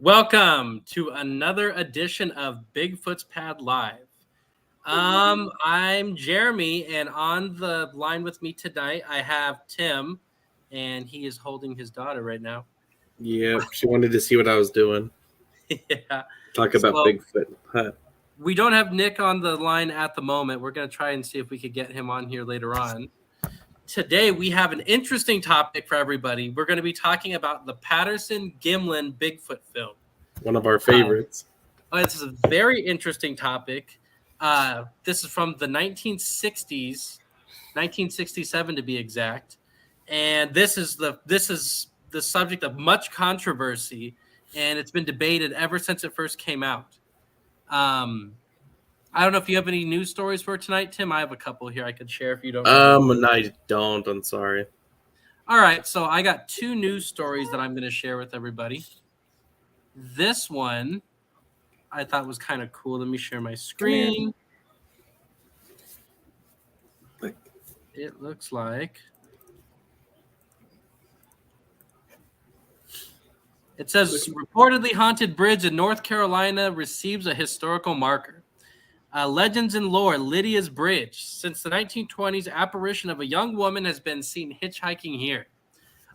Welcome to another edition of Bigfoots Pad Live. I'm Jeremy, and on the line with me tonight, I have Tim, and he is holding his daughter right now. Yeah, she wanted to see what I was doing. Yeah. Talk about Bigfoot. Huh. We don't have Nick on the line at the moment. We're going to try and see if we could get him on here later on. Today, we have an interesting topic for everybody. We're going to be talking about the Patterson-Gimlin Bigfoot film. One of our favorites. This is a very interesting topic. This is from the 1960s, 1967 to be exact. And this is the subject of much controversy, and it's been debated ever since it first came out. I don't know if you have any news stories for tonight, Tim. I have a couple here I could share if you don't. I don't. I'm sorry. All right, so I got two news stories that I'm going to share with everybody. This one I thought was kind of cool. Let me share my screen. It looks like it says reportedly haunted bridge in North Carolina receives a historical marker. Legends and lore, Lydia's Bridge. Since the 1920s, apparition of a young woman has been seen hitchhiking here,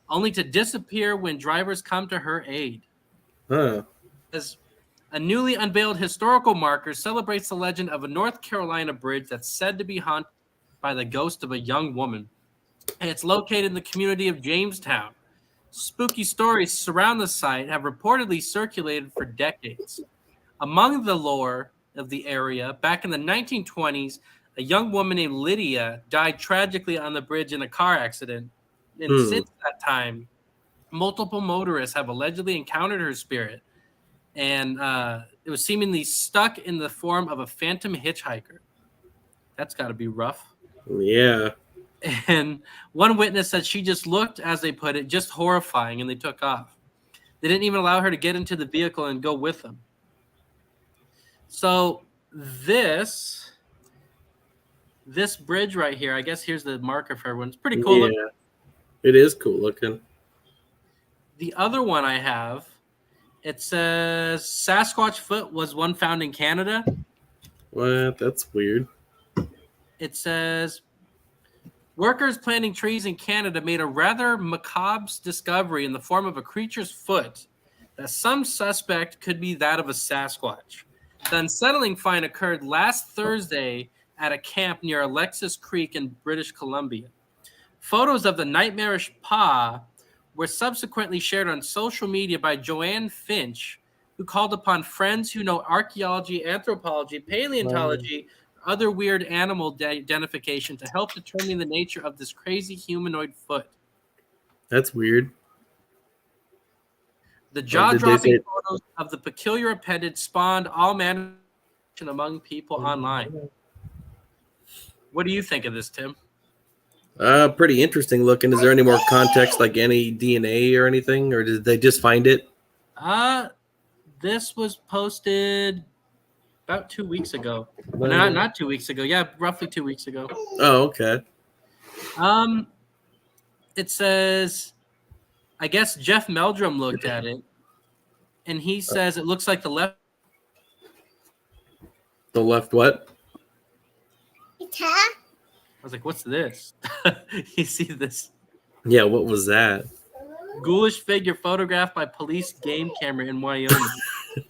only to disappear when drivers come to her aid. As a newly unveiled historical marker celebrates the legend of a North Carolina bridge that's said to be haunted by the ghost of a young woman. And it's located in the community of Jamestown. Spooky stories surround the site have reportedly circulated for decades. Among the lore of the area, back in the 1920s, a young woman named Lydia died tragically on the bridge in a car accident. And since that time, multiple motorists have allegedly encountered her spirit. And it was seemingly stuck in the form of a phantom hitchhiker. That's got to be rough. Yeah. And one witness said she just looked, as they put it, just horrifying, and they took off. They didn't even allow her to get into the vehicle and go with them. So this bridge right here, I guess here's the marker for everyone. It's pretty cool. Yeah, it is cool looking. The other one I have, it says Sasquatch foot was one found in Canada. What? That's weird. It says workers planting trees in Canada made a rather macabre discovery in the form of a creature's foot that some suspect could be that of a Sasquatch. The unsettling find occurred last Thursday at a camp near Alexis Creek in British Columbia. Photos of the nightmarish paw were subsequently shared on social media by Joanne Finch, who called upon friends who know archaeology, anthropology, paleontology, other weird animal identification to help determine the nature of this crazy humanoid foot. That's weird. The jaw-dropping photos of the peculiar appendage spawned all manner among people online. What do you think of this, Tim? Pretty interesting looking. Is there any more context, like any DNA or anything, or did they just find it? This was posted about 2 weeks ago. No, not 2 weeks ago. Yeah, roughly 2 weeks ago. Oh, okay. It says, I guess Jeff Meldrum looked at it, and he says it looks like the left. The left what? I was like, what's this? You see this? Yeah, what was that? Ghoulish figure photographed by police game camera in Wyoming.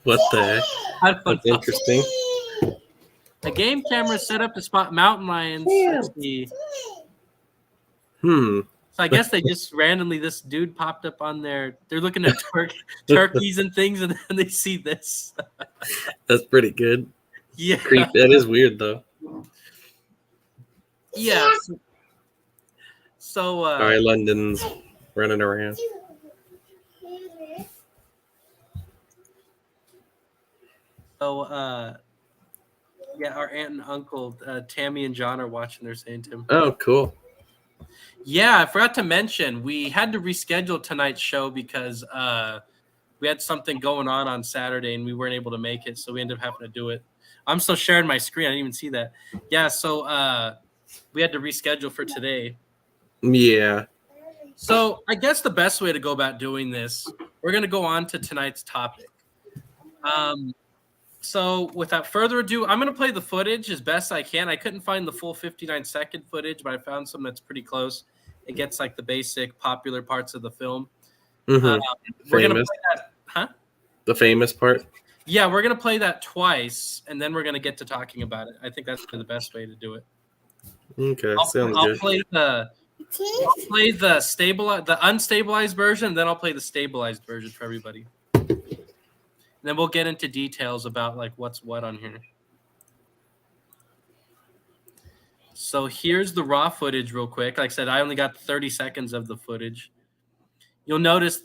What the heck? That's interesting. A game camera set up to spot mountain lions. So I guess they just randomly, this dude popped up on there. They're looking at turkeys and things, and then they see this. That's pretty good. Yeah. That is weird, though. Yeah. So all right, London's running around. So, yeah, our aunt and uncle, Tammy and John, are watching. They're saying, Tim. Oh, cool. Yeah, I forgot to mention, we had to reschedule tonight's show because we had something going on Saturday, and we weren't able to make it, so we ended up having to do it. I'm still sharing my screen. I didn't even see that. Yeah, so we had to reschedule for today. Yeah. So I guess the best way to go about doing this, we're going to go on to tonight's topic. So without further ado, I'm going to play the footage as best I can. I couldn't find the full 59-second footage, but I found some that's pretty close. It gets like the basic popular parts of the film. Mm-hmm. We're going to Famous. play that. Huh? The famous part. Yeah, we're going to play that twice, and then we're going to get to talking about it. I think that's the best way to do it. Okay, sounds I'll good. play the the unstabilized version, then I'll play the stabilized version for everybody. And then we'll get into details about like what's what on here. So here's the raw footage real quick. Like I said, I only got 30 seconds of the footage. You'll notice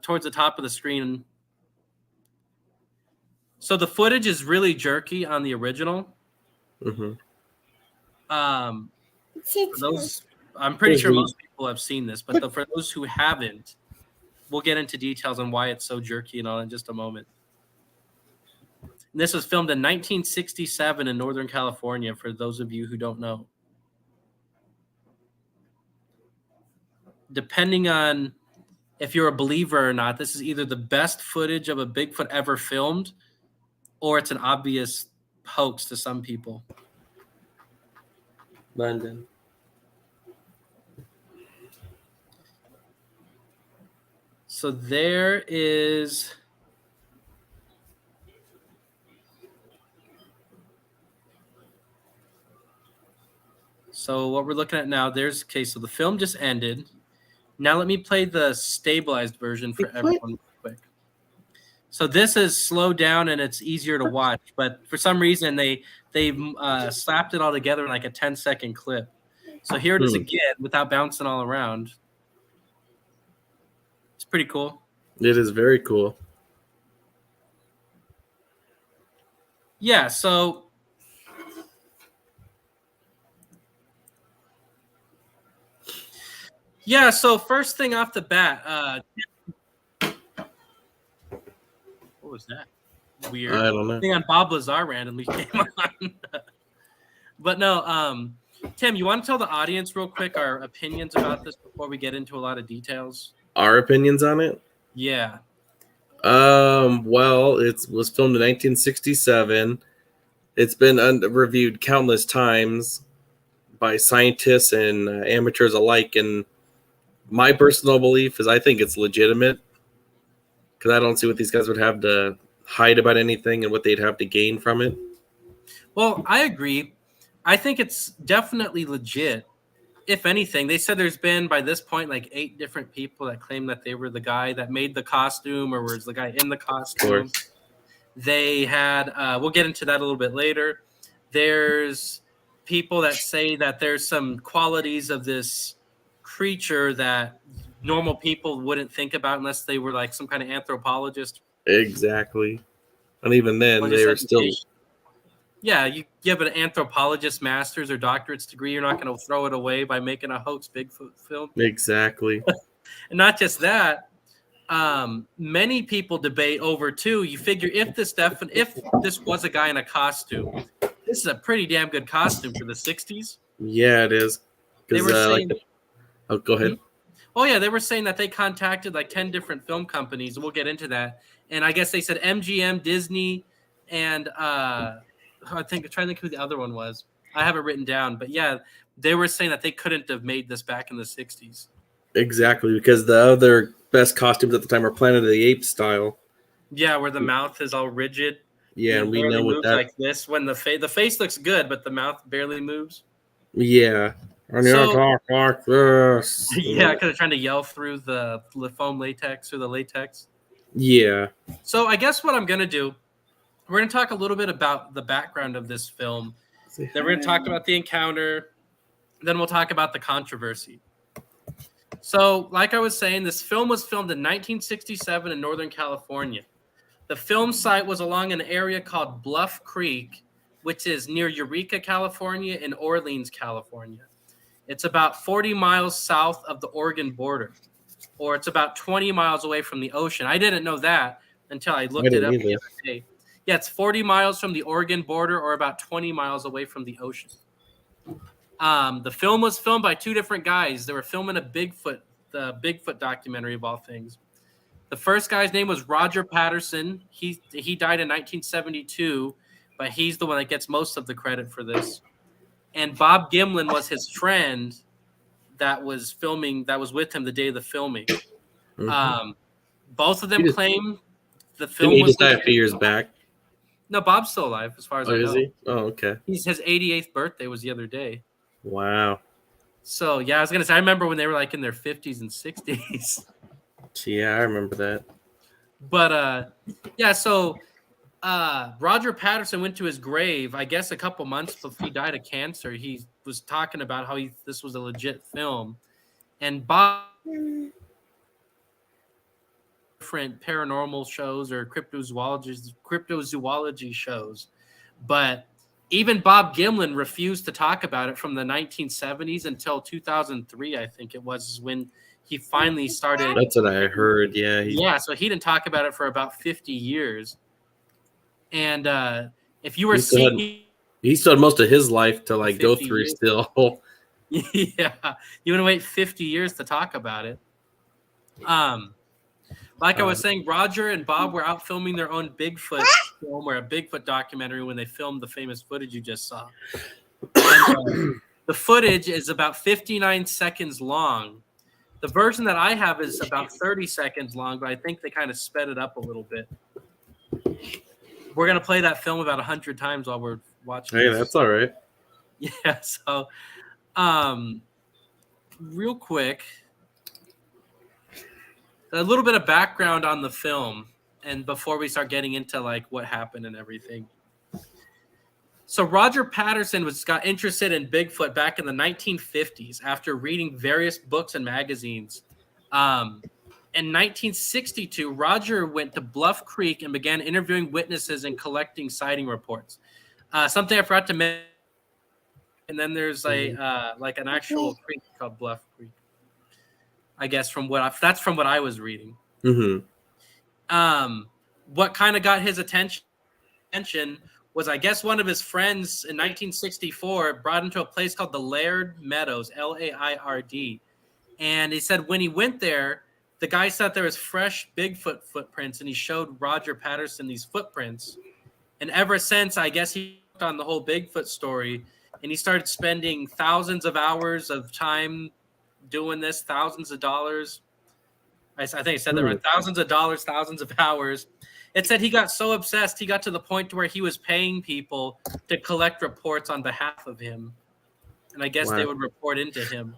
towards the top of the screen. So the footage is really jerky on the original. Mm-hmm. For those, I'm pretty sure most people have seen this, but for those who haven't, we'll get into details on why it's so jerky and all in just a moment. And this was filmed in 1967 in Northern California, for those of you who don't know. Depending on if you're a believer or not, this is either the best footage of a Bigfoot ever filmed, or it's an obvious hoax to some people. London. So there is... So what we're looking at now, so the film just ended. Now let me play the stabilized version for everyone real quick. So this is slowed down and it's easier to watch, but for some reason they slapped it all together in like a 10-second clip. So here it is again without bouncing all around. It's pretty cool. It is very cool. Yeah, so first thing off the bat, what was that? Weird. I don't know. I think on Bob Lazar randomly came on. But no, Tim, you want to tell the audience real quick our opinions about this before we get into a lot of details? Our opinions on it? Yeah. Well, it was filmed in 1967. It's been reviewed countless times by scientists and amateurs alike, and my personal belief is I think it's legitimate, because I don't see what these guys would have to hide about anything and what they'd have to gain from it. Well, I agree. I think it's definitely legit. If anything, they said there's been by this point like 8 different people that claim that they were the guy that made the costume or was the guy in the costume. They had, we'll get into that a little bit later. There's people that say that there's some qualities of this creature that normal people wouldn't think about unless they were like some kind of anthropologist. Exactly. And even then, they were still... Yeah, you have an anthropologist master's or doctorate's degree. You're not going to throw it away by making a hoax Bigfoot film. Exactly. And not just that, many people debate over too. You figure if this was a guy in a costume, this is a pretty damn good costume for the 60s. Yeah, it is. They were saying, oh, go ahead. Oh yeah, they were saying that they contacted like 10 different film companies. We'll get into that. And I guess they said MGM, Disney, and I'm trying to think who the other one was. I have it written down, but yeah, they were saying that they couldn't have made this back in the 60s. Exactly, because the other best costumes at the time are Planet of the Apes style. Yeah, where the mouth is all rigid. Yeah, and we know what that... like this when the face looks good, but the mouth barely moves. Yeah. And So, talk like this. Yeah, because they're trying to yell through the foam latex or the latex. Yeah. So I guess what I'm going to do, we're going to talk a little bit about the background of this film. Then we're going to talk about the encounter. Then we'll talk about the controversy. So, like I was saying, this film was filmed in 1967 in Northern California. The film site was along an area called Bluff Creek, which is near Eureka, California, and Orleans, California. It's about 40 miles south of the Oregon border, or it's about 20 miles away from the ocean. I didn't know that until I looked it up the other day. Yeah, it's 40 miles from the Oregon border or about 20 miles away from the ocean. The film was filmed by 2 different guys. They were filming the Bigfoot documentary of all things. The first guy's name was Roger Patterson. He died in 1972, but he's the one that gets most of the credit for this. And Bob Gimlin was his friend that was with him the day of the filming. Mm-hmm. Both of them claim the film Didn't he was just die a few years back? No, Bob's still alive, as far as I know. Is he? Oh, okay. His 88th birthday was the other day. Wow. So, yeah, I was going to say, I remember when they were like in their 50s and 60s. Yeah, I remember that. But, yeah, so Roger Patterson went to his grave, I guess a couple months before he died of cancer. He was talking about how this was a legit film. And Bob... different paranormal shows or cryptozoology shows, but even Bob Gimlin refused to talk about it from the 1970s until 2003, I think it was, when he finally started. That's what I heard. Yeah. So he didn't talk about it for about 50 years. And if you were seeing, he still had most of his life to like go through years. Still. Yeah, you want to wait 50 years to talk about it. Like I was saying, Roger and Bob were out filming their own Bigfoot film or a Bigfoot documentary when they filmed the famous footage you just saw. And, the footage is about 59 seconds long. The version that I have is about 30 seconds long, but I think they kind of sped it up a little bit. We're going to play that film about 100 times while we're watching. Hey, that's all right. Yeah, so real quick, a little bit of background on the film, and before we start getting into like what happened and everything. So Roger Patterson got interested in Bigfoot back in the 1950s after reading various books and magazines. In 1962, Roger went to Bluff Creek and began interviewing witnesses and collecting sighting reports. Something I forgot to mention, and then there's like an actual creek called Bluff Creek. I guess that's from what I was reading. Mm-hmm. What kind of got his attention was, I guess, one of his friends in 1964 brought him to a place called the Laird Meadows, Laird. And he said when he went there, the guy said there was fresh Bigfoot footprints, and he showed Roger Patterson these footprints. And ever since, I guess he worked on the whole Bigfoot story, and he started spending thousands of hours of time doing this, thousands of dollars. I think I said that right. Thousands of dollars, thousands of hours. It said he got so obsessed, he got to the point where he was paying people to collect reports on behalf of him. And I guess they would report into him.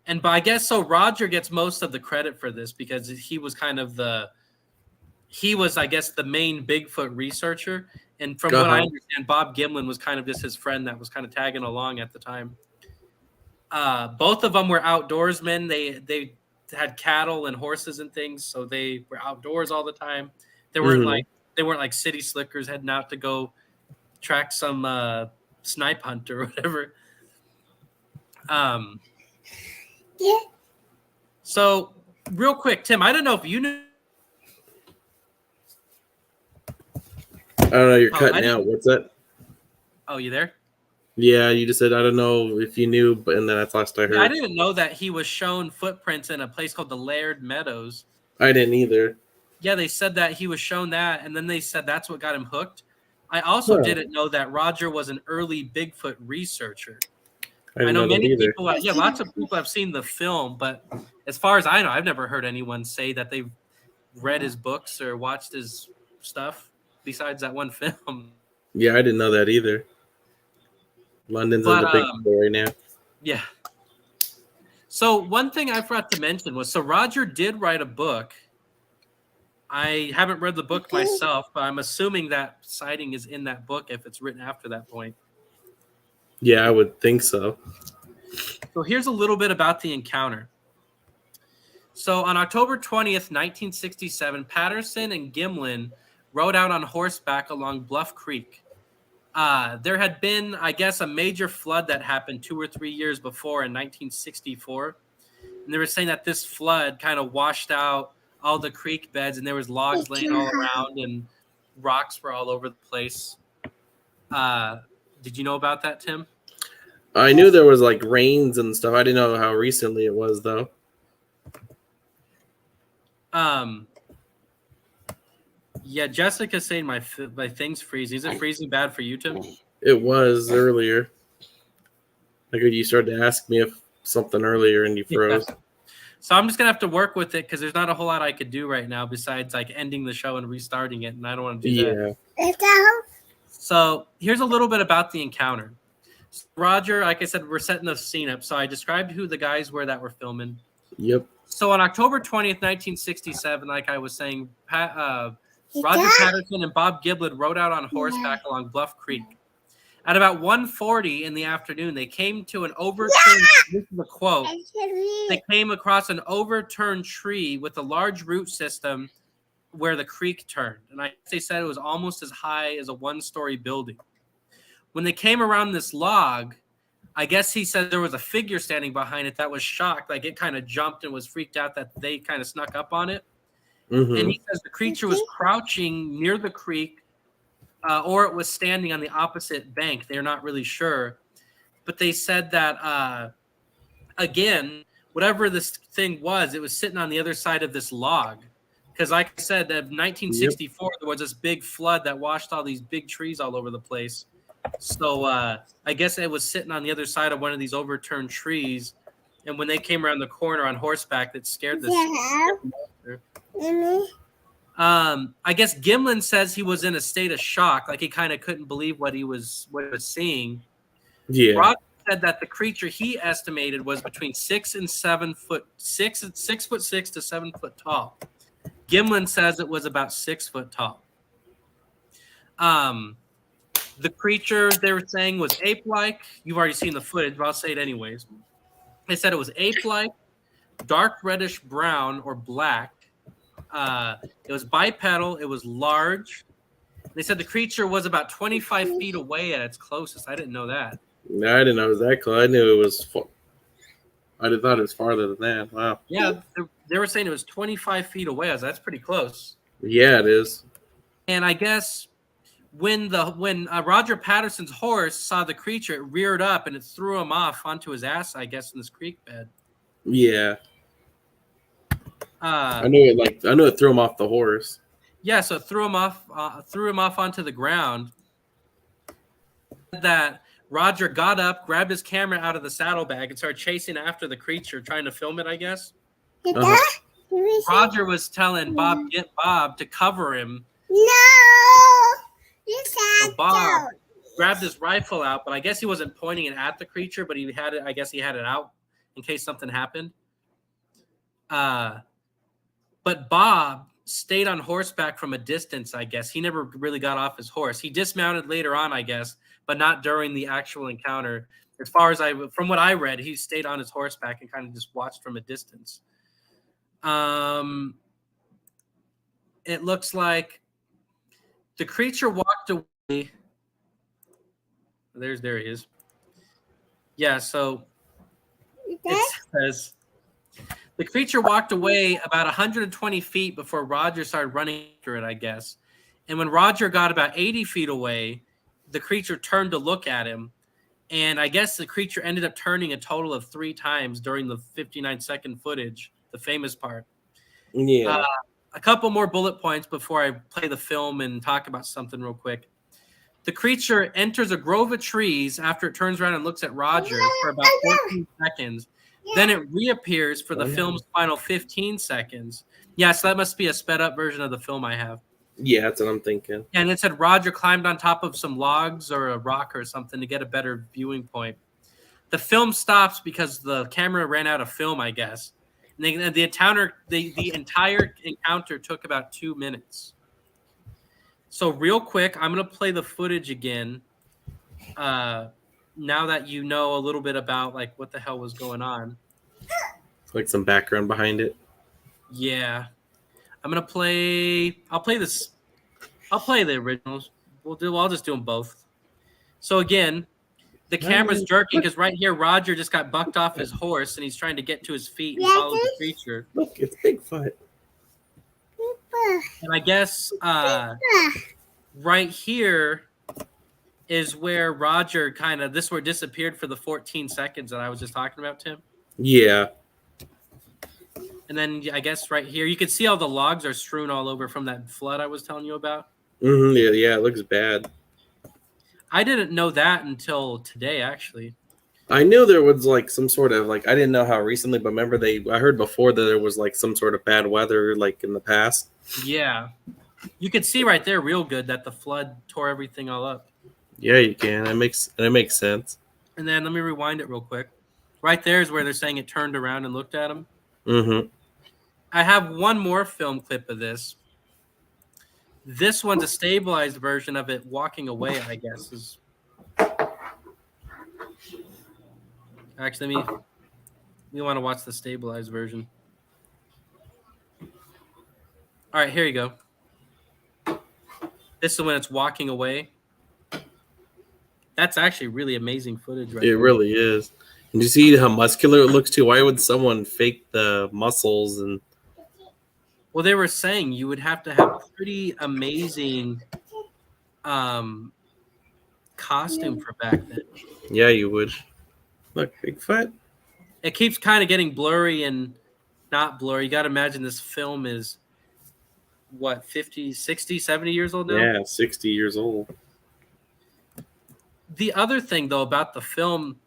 But I guess so Roger gets most of the credit for this because he was I guess, the main Bigfoot researcher. And from what I understand, Bob Gimlin was kind of just his friend that was kind of tagging along at the time. Both of them were outdoorsmen. They had cattle and horses and things, so they were outdoors all the time. They weren't like city slickers heading out to go track some snipe hunt or whatever. So real quick, Tim, I don't know if you knew. I don't know. You're cutting out. What's that? Oh, you there? Yeah, you just said, I don't know if you knew, but and then that's last I heard. I didn't know that he was shown footprints in a place called the Laird Meadows. I didn't either. Yeah, they said that he was shown that, and then they said that's what got him hooked. I also didn't know that Roger was an early Bigfoot researcher. I know many people, lots of people have seen the film, but as far as I know, I've never heard anyone say that they've read his books or watched his stuff besides that one film. Yeah, I didn't know that either. London's in the big story now. Yeah. So one thing I forgot to mention was, so Roger did write a book. I haven't read the book myself, but I'm assuming that sighting is in that book if it's written after that point. Yeah, I would think so. So here's a little bit about the encounter. So on October 20th, 1967, Patterson and Gimlin rode out on horseback along Bluff Creek. There had been, I guess, a major flood that happened 2 or 3 years before in 1964. And they were saying that this flood kind of washed out all the creek beds, and there was logs laying all around and rocks were all over the place. Did you know about that, Tim? I knew there was like rains and stuff. I didn't know how recently it was, though. Yeah, Jessica's saying my thing's freezing. Is it freezing bad for you, Tim? It was earlier. Like you started to ask me if something earlier and you froze. Yeah. So I'm just gonna have to work with it because there's not a whole lot I could do right now besides like ending the show and restarting it, and I don't want to do that. Yeah. So here's a little bit about the encounter. So Roger, like I said, we're setting the scene up. So I described who the guys were that were filming. Yep. So on October 20th, 1967, like I was saying, Roger Patterson and Bob Gimlin rode out on horseback along Bluff Creek. At about 1:40 in the afternoon, they came to an overturned, this is a quote, they came across an overturned tree with a large root system where the creek turned. And they said it was almost as high as a one-story building. When they came around this log, I guess he said there was a figure standing behind it that was shocked, like it kind of jumped and was freaked out that they kind of snuck up on it. Mm-hmm. And he says the creature was crouching near the creek, or it was standing on the opposite bank. They're not really sure. But they said that, again, whatever this thing was, it was sitting on the other side of this log. Because like I said, in 1964, there was this big flood that washed all these big trees all over the place. So I guess it was sitting on the other side of one of these overturned trees. And when they came around the corner on horseback, that scared this monster. I guess Gimlin says he was in a state of shock, like he kind of couldn't believe what he was seeing. Yeah. Rod said that the creature he estimated was between 6 and 7 foot, 6'6" to 7 foot tall. Gimlin says it was about 6 foot tall. The creature they were saying was ape-like. You've already seen the footage, but I'll say it anyways. They said it was ape-like, dark reddish brown or black. It was bipedal. It was large. They said the creature was about 25 feet away at its closest. I didn't know that. No, I didn't know it was that close. I knew it was. I thought it was farther than that. Wow. Yeah, they were saying it was 25 feet away. That's pretty close. Yeah, it is. And I guess when Roger Patterson's horse saw the creature, it reared up and it threw him off onto his ass, I guess, in this creek bed. Yeah. I knew it threw him off the horse. Yeah, so it threw him off onto the ground. That Roger got up, grabbed his camera out of the saddlebag, and started chasing after the creature, trying to film it, I guess. Roger was telling Bob to cover him. So Bob grabbed his rifle out, but I guess he wasn't pointing it at the creature, but he had it. I guess he had it out in case something happened. But Bob stayed on horseback from a distance, I guess. He never really got off his horse. He dismounted later on, I guess, but not during the actual encounter. As far as from what I read, he stayed on his horseback and kind of just watched from a distance. It looks like the creature walked away. There he is. Yeah, so it says the creature walked away about 120 feet before Roger started running after it, I guess. And when Roger got about 80 feet away, the creature turned to look at him. And I guess the creature ended up turning a total of 3 times during the 59-second footage, the famous part. Yeah. A couple more bullet points before I play the film and talk about something real quick. The creature enters a grove of trees after it turns around and looks at Roger for about 14 seconds. Then it reappears for the film's final 15 seconds. Yeah, so that must be a sped up version of the film I have. Yeah, that's what I'm thinking. And it said Roger climbed on top of some logs or a rock or something to get a better viewing point. The film stops because the camera ran out of film, I guess. And the entire encounter took about 2 minutes. So real quick, I'm going to play the footage again. Now that you know a little bit about like what the hell was going on. Like some background behind it. Yeah. I'll play the originals. I'll just do them both. So again, the camera's jerking because right here Roger just got bucked off his horse and he's trying to get to his feet and follow the creature. Look, it's Bigfoot. And I guess right here is where Roger disappeared for the 14 seconds that I was just talking about, Tim. Yeah. And then I guess right here, you can see all the logs are strewn all over from that flood I was telling you about. Yeah, it looks bad. I didn't know that until today, actually. I knew there was like some sort of like I didn't know how recently, but remember I heard before that there was like some sort of bad weather like in the past. Yeah. You could see right there real good that the flood tore everything all up. Yeah, you can. It makes sense. And then let me rewind it real quick. Right there is where they're saying it turned around and looked at him. Mm-hmm. I have one more film clip of this. This one's a stabilized version of it walking away, I guess. Actually, we want to watch the stabilized version. All right, here you go. This is when it's walking away. That's actually really amazing footage right It there. really is. And you see how muscular it looks too? Why would someone fake the muscles? And well, they were saying you would have to have pretty amazing costume for back then. yeah, you would. Look, Bigfoot. It keeps kind of getting blurry and not blurry. You got to imagine this film is what, 50, 60, 70 years old now? Yeah, 60 years old. The other thing, though, about the film,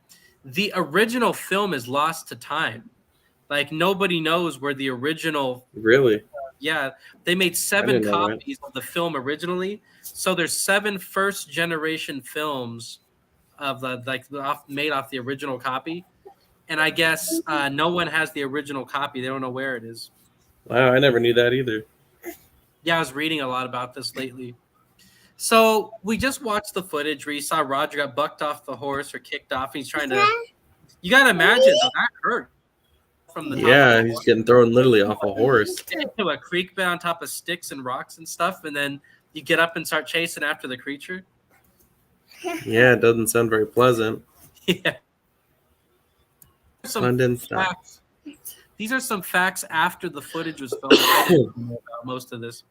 the original film is lost to time. Like, nobody knows where the original... Really? Yeah, they made 7 copies of the film originally. So there's 7 first-generation films of made off the original copy. And I guess no one has the original copy. They don't know where it is. Wow, I never knew that either. Yeah, I was reading a lot about this lately. So we just watched the footage where you saw Roger got bucked off the horse or kicked off. He's trying to... You got to imagine, though, that hurt. From the top yeah, he's getting thrown literally off a horse. Into a creek bed on top of sticks and rocks and stuff, and then you get up and start chasing after the creature. Yeah, it doesn't sound very pleasant. Yeah. Facts. These are some facts after the footage was filmed. I didn't know about most of this.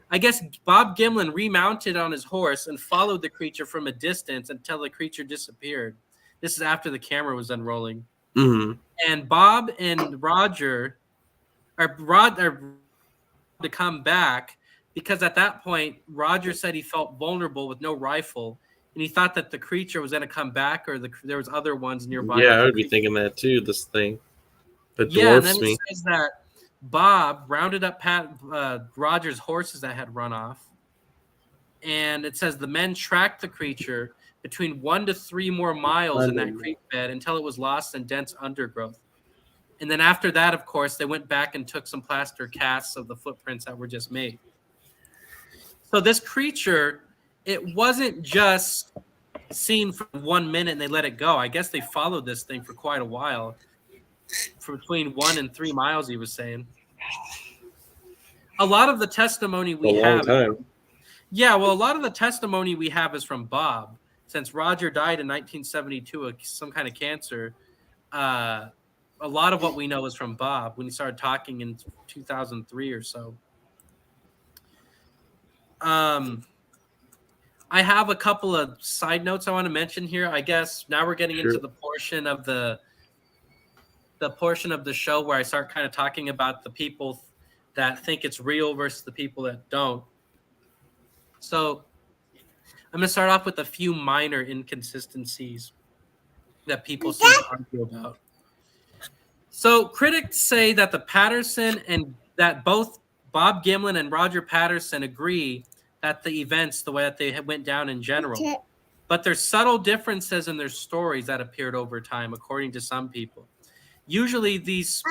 I guess Bob Gimlin remounted on his horse and followed the creature from a distance until the creature disappeared. This is after the camera was unrolling. Mm-hmm. And Bob and Roger are to come back because at that point, Roger said he felt vulnerable with no rifle. And he thought that the creature was going to come back or there was other ones nearby. Yeah, I would be thinking that too, this thing. That yeah, and then dwarfs me. it says that Bob rounded up Roger's horses that had run off. And it says the men tracked the creature between 1 to 3 more miles in that creek bed until it was lost in dense undergrowth. And then after that, of course, they went back and took some plaster casts of the footprints that were just made. So this creature, it wasn't just seen for 1 minute and they let it go. I guess they followed this thing for quite a while. For between 1 and 3 miles, he was saying. A lot of the testimony we have... Time. Yeah, well, a lot of the testimony we have is from Bob. Since Roger died in 1972 of some kind of cancer, a lot of what we know is from Bob when he started talking in 2003 or so. I have a couple of side notes I want to mention here. I guess now we're getting into the portion of the portion of the show where I start kind of talking about the people that think it's real versus the people that don't. So I'm going to start off with a few minor inconsistencies that people seem to argue about. So critics say that the Patterson and that both Bob Gimlin and Roger Patterson agree that the events, the way that they went down in general, but there's subtle differences in their stories that appeared over time, according to some people. Usually these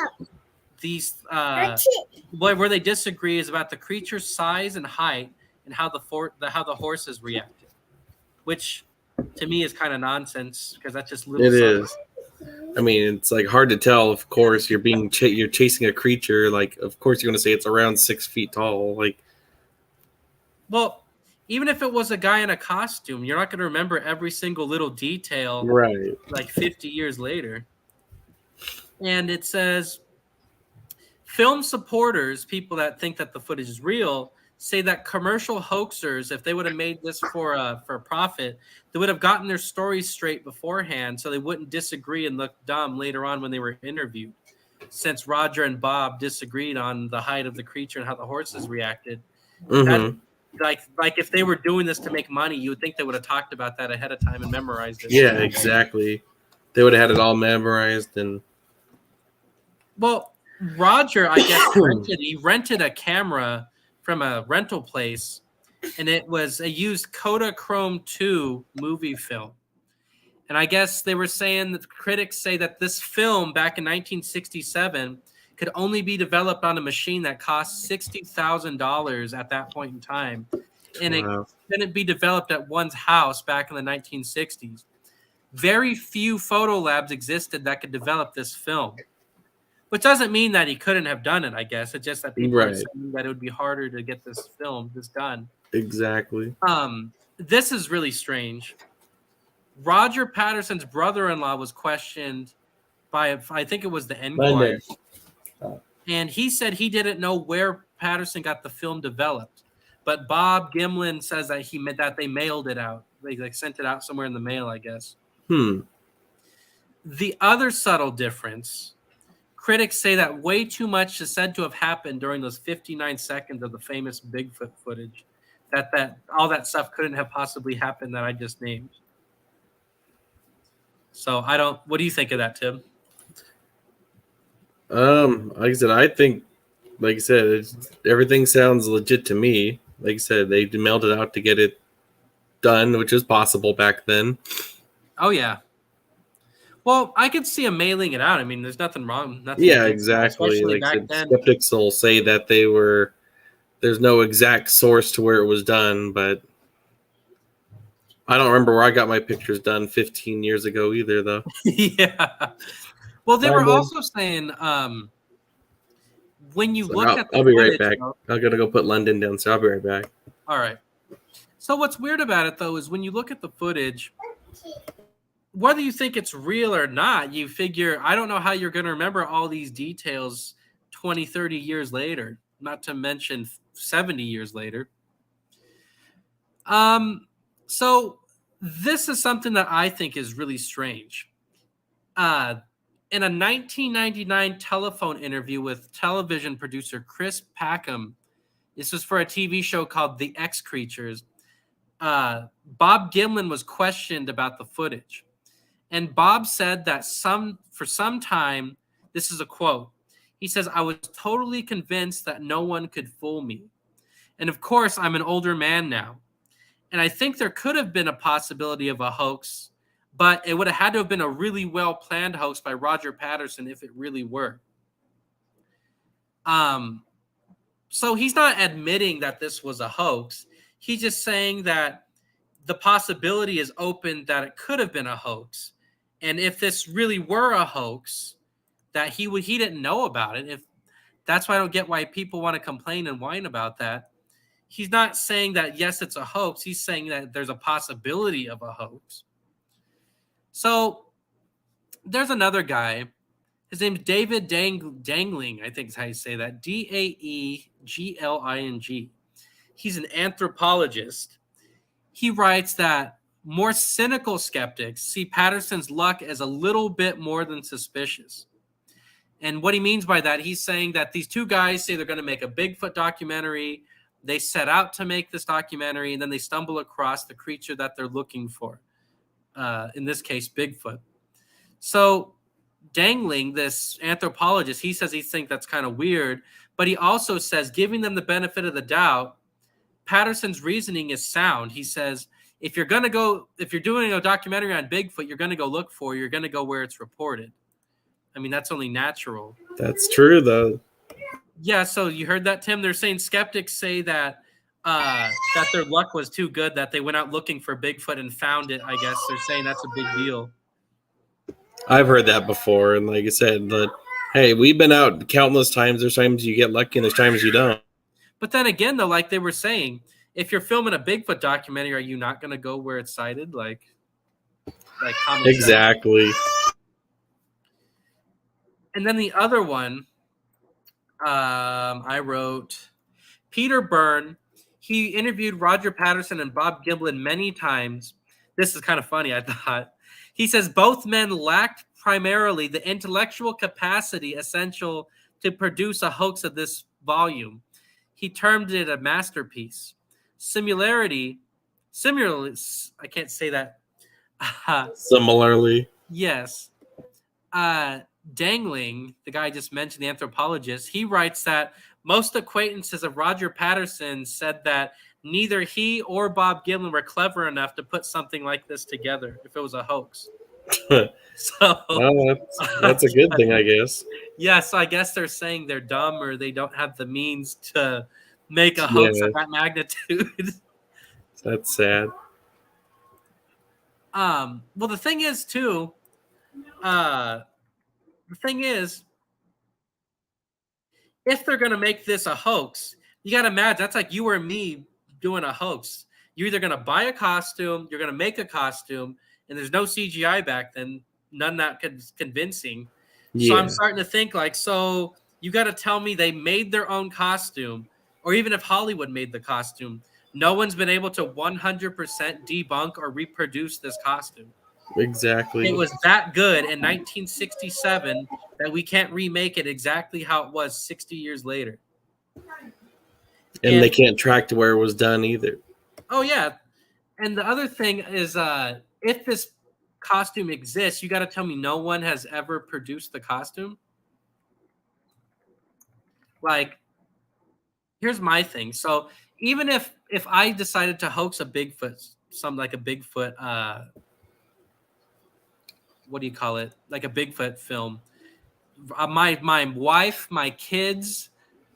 where they disagree is about the creature's size and height and how the horses reacted, which to me is kind of nonsense because that's just little. It is. I mean, it's like hard to tell. Of course, you're you're chasing a creature. Like, of course, you're going to say it's around 6 feet tall. Like, well, even if it was a guy in a costume, you're not going to remember every single little detail. Right. Like 50 years later. And it says, film supporters, people that think that the footage is real, say that commercial hoaxers, if they would have made this for a profit, they would have gotten their stories straight beforehand so they wouldn't disagree and look dumb later on when they were interviewed. since Roger and Bob disagreed on the height of the creature and how the horses reacted. Mm-hmm. That, like if they were doing this to make money, you would think they would have talked about that ahead of time and memorized it. Yeah, exactly. They would have had it all memorized. And well, Roger, I guess, rented a camera from a rental place, and it was a used Kodachrome 2 movie film. And I guess they were saying that critics say that this film back in 1967 could only be developed on a machine that cost $60,000 at that point in time. And it couldn't be developed at one's house back in the 1960s. Very few photo labs existed that could develop this film, which doesn't mean that he couldn't have done it, I guess. It's just that people are saying that it would be harder to get this done. Exactly. This is really strange. Roger Patterson's brother-in-law was questioned by, I think it was the Enquirer. And he said he didn't know where Patterson got the film developed. But Bob Gimlin says that they mailed it out. They sent it out somewhere in the mail, I guess. The other subtle difference, critics say that way too much is said to have happened during those 59 seconds of the famous Bigfoot footage. That all that stuff couldn't have possibly happened that I just named. So what do you think of that, Tim? Like I said, everything sounds legit to me. Like I said, they mailed it out to get it done, which was possible back then. Oh yeah. Well, I could see them mailing it out. I mean, there's nothing wrong. Yeah, exactly. Like I said, skeptics will say that there's no exact source to where it was done, but I don't remember where I got my pictures done 15 years ago either, though. Yeah. Well, they were also saying when you look at the I'll be right back. I'm going to go put London down, so I'll be right back. All right. So what's weird about it, though, is when you look at the footage, whether you think it's real or not, you figure, I don't know how you're going to remember all these details 20, 30 years later, not to mention 70 years later. So this is something that I think is really strange. In a 1999 telephone interview with television producer Chris Packham, this was for a TV show called The X Creatures, Bob Gimlin was questioned about the footage. And Bob said that for some time, this is a quote, he says, "I was totally convinced that no one could fool me. And of course, I'm an older man now. And I think there could have been a possibility of a hoax, but it would have had to have been a really well-planned hoax by Roger Patterson if it really were." So he's not admitting that this was a hoax. He's just saying that the possibility is open that it could have been a hoax. And if this really were a hoax, that he didn't know about it. If that's why I don't get why people want to complain and whine about that. He's not saying that, yes, it's a hoax. He's saying that there's a possibility of a hoax. So there's another guy. His name's David Dangling, I think is how you say that. Daegling. He's an anthropologist. He writes that more cynical skeptics see Patterson's luck as a little bit more than suspicious. And what he means by that, he's saying that these two guys say they're going to make a Bigfoot documentary. They set out to make this documentary, and then they stumble across the creature that they're looking for. In this case, Bigfoot. So Dangling, this anthropologist, he says he thinks that's kind of weird, but he also says, giving them the benefit of the doubt, Patterson's reasoning is sound. He says, if you're doing a documentary on Bigfoot, you're going to go where it's reported. I mean, that's only natural. That's true, though. Yeah, so you heard that, Tim? They're saying skeptics say that their luck was too good, that they went out looking for Bigfoot and found it, I guess. They're saying that's a big deal. I've heard that before, and like I said, hey, we've been out countless times. There's times you get lucky, and there's times you don't. But then again, though, like they were saying, if you're filming a Bigfoot documentary, are you not going to go where it's cited? Like exactly. And then the other one, I wrote, Peter Byrne. He interviewed Roger Patterson and Bob Gimlin many times. This is kind of funny, I thought. He says both men lacked primarily the intellectual capacity essential to produce a hoax of this volume. He termed it a masterpiece. Similarly, I can't say that. Similarly. Yes. Dangling, the guy I just mentioned, the anthropologist, he writes that most acquaintances of Roger Patterson said that neither he or Bob Gimlin were clever enough to put something like this together if it was a hoax. So Well, that's a good thing, I guess. Yeah, so I guess they're saying they're dumb or they don't have the means to make a hoax of that magnitude. That's sad. Well, the thing is too, if they're gonna make this a hoax, you gotta imagine that's like you or me doing a hoax. You're either gonna buy a costume, you're gonna make a costume, and there's no CGI back then, none that convincing. Yeah. So I'm starting to think like, so you got to tell me they made their own costume, or even if Hollywood made the costume, no one's been able to 100% debunk or reproduce this costume. Exactly. It was that good in 1967 that we can't remake it exactly how it was 60 years later. And they can't track to where it was done either. Oh, yeah. And the other thing is if this costume exists, you got to tell me no one has ever produced the costume. Like, here's my thing. So even if I decided to hoax a Bigfoot, something like a Bigfoot, what do you call it? Like a Bigfoot film. My wife, my kids,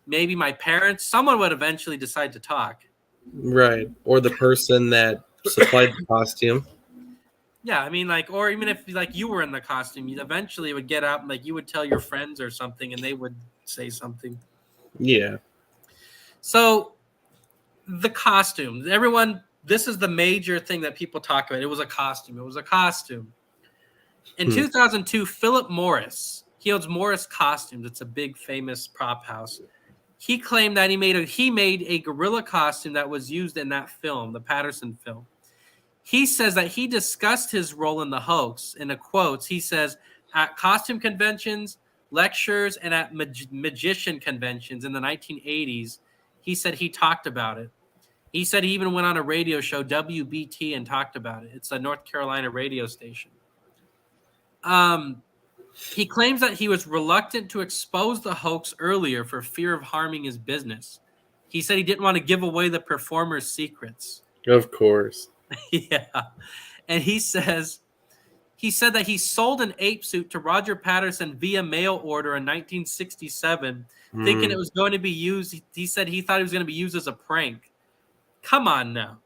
maybe my parents, someone would eventually decide to talk. Right. Or the person that supplied the costume. Yeah, I mean, like, or even if like you were in the costume, you eventually would get out and like you would tell your friends or something, and they would say something. Yeah. So the costume, everyone, this is the major thing that people talk about. It was a costume. It was a costume. In 2002, Philip Morris, he owns Morris Costumes. It's a big famous prop house. He claimed that he made a gorilla costume that was used in that film, the Patterson film. He says that he discussed his role in the hoax. In the quotes, he says, at costume conventions, lectures, and at magician conventions in the 1980s, he said he talked about it. He said he even went on a radio show, WBT, and talked about it. It's a North Carolina radio station. He claims that he was reluctant to expose the hoax earlier for fear of harming his business. He said he didn't want to give away the performer's secrets. Of course. Yeah. And he said that he sold an ape suit to Roger Patterson via mail order in 1967, thinking it was going to be used. He said he thought it was going to be used as a prank. Come on now.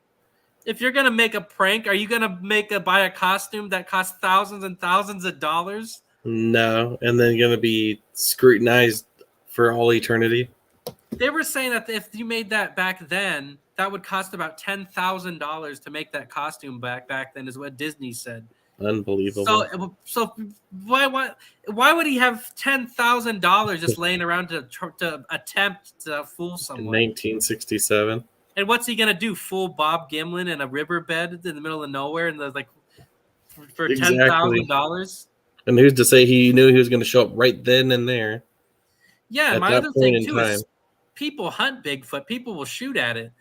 If you're going to make a prank, are you going to buy a costume that costs thousands and thousands of dollars? No. And then going to be scrutinized for all eternity? They were saying that if you made that back then, that would cost about $10,000 to make that costume back then, is what Disney said. Unbelievable. So why would he have $10,000 just laying around to attempt to fool someone? In 1967. And what's he gonna do? Fool Bob Gimlin in a riverbed in the middle of nowhere and for $10,000? And who's to say he knew he was going to show up right then and there? Yeah, my other thing too is people hunt Bigfoot. People will shoot at it.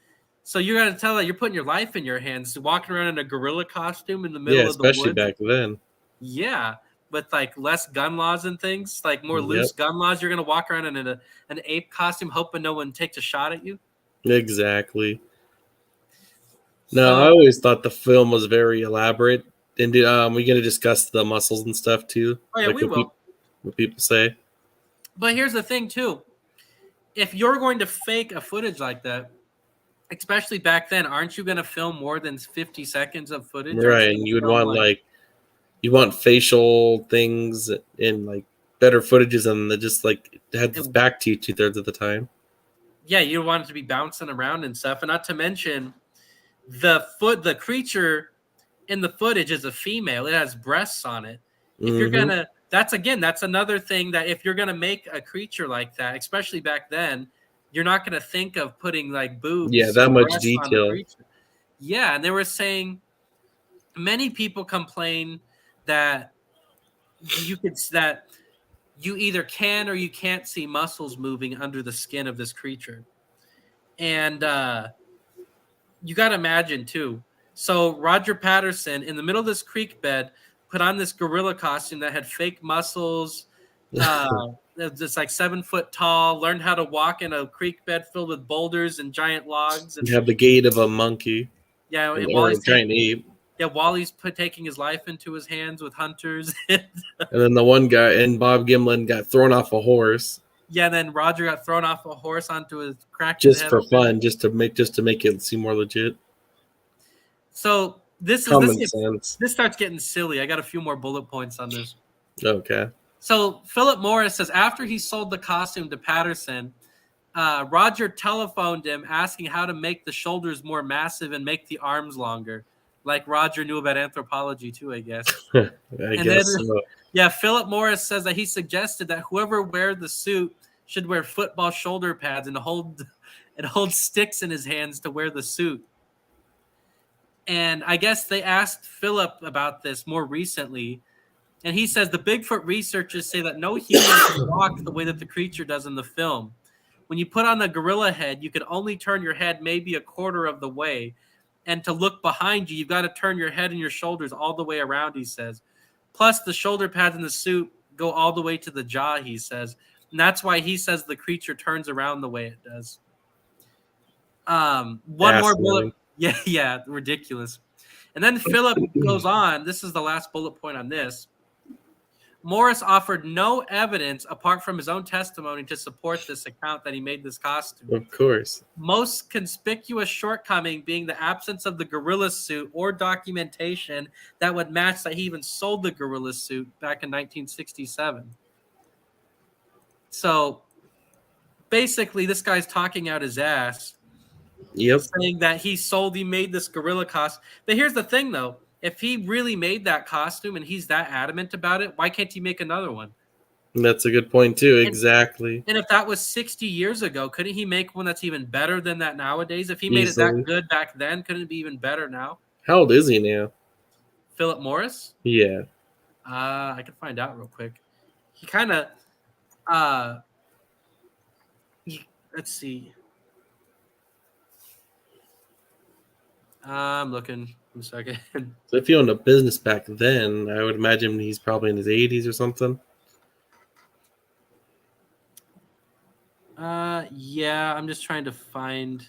So you got to tell that you're putting your life in your hands, walking around in a gorilla costume in the middle of the woods. Especially back then. Yeah, with like less gun laws and things, like more loose gun laws. You're gonna walk around in an ape costume, hoping no one takes a shot at you. Exactly. No, I always thought the film was very elaborate. And we're gonna discuss the muscles and stuff too. Oh yeah, we will. What people say. But here's the thing too: if you're going to fake a footage like that, especially back then, aren't you going to film more than 50 seconds of footage? Right, and you would want you want facial things and like better footages than just like had this back to you 2/3 of the time. Yeah, you want it to be bouncing around and stuff, and not to mention the creature in the footage is a female. It has breasts on it. If you're gonna, that's another thing that if you're gonna make a creature like that, especially back then, you're not gonna think of putting like boobs. Yeah, that much detail. Yeah, and they were saying many people complain that you either can or you can't see muscles moving under the skin of this creature. And you got to imagine too. So Roger Patterson, in the middle of this creek bed, put on this gorilla costume that had fake muscles. It's like 7 foot tall. Learned how to walk in a creek bed filled with boulders and giant logs. And You have the gait of a monkey, yeah, or a giant ape. Yeah, Wally's taking his life into his hands with hunters. And then the one guy and Bob Gimlin got thrown off a horse. Yeah, and then Roger got thrown off a horse onto his cracked just head for open. fun, just to make it seem more legit. So this starts getting silly. I got a few more bullet points on this. Okay. So Philip Morris says after he sold the costume to Patterson, Roger telephoned him asking how to make the shoulders more massive and make the arms longer. Like Roger knew about anthropology too, I guess. I guess so. Yeah, Philip Morris says that he suggested that whoever wear the suit should wear football shoulder pads and hold sticks in his hands to wear the suit. And I guess they asked Philip about this more recently, and he says the Bigfoot researchers say that no human can walk the way that the creature does in the film. When you put on a gorilla head, you can only turn your head maybe a quarter of the way. And to look behind you, you've got to turn your head and your shoulders all the way around, he says. Plus, the shoulder pads in the suit go all the way to the jaw, he says. And that's why he says the creature turns around the way it does. One more bullet. Yeah, ridiculous. And then Philip goes on. This is the last bullet point on this. Morris offered no evidence apart from his own testimony to support this account that he made this costume. Of course. Most conspicuous shortcoming being the absence of the gorilla suit or documentation that would match that he even sold the gorilla suit back in 1967. So basically, this guy's talking out his ass. Yep. Saying that he made this gorilla costume. But here's the thing, though. If he really made that costume and he's that adamant about it, why can't he make another one? That's a good point, too. Exactly. And if that was 60 years ago, couldn't he make one that's even better than that nowadays? If he made it that good back then, couldn't it be even better now? How old is he now? Philip Morris? Yeah. I can find out real quick. He kind of... let's see. I'm looking. A second. So if he owned a business back then, I would imagine he's probably in his 80s or something. Yeah, I'm just trying to find.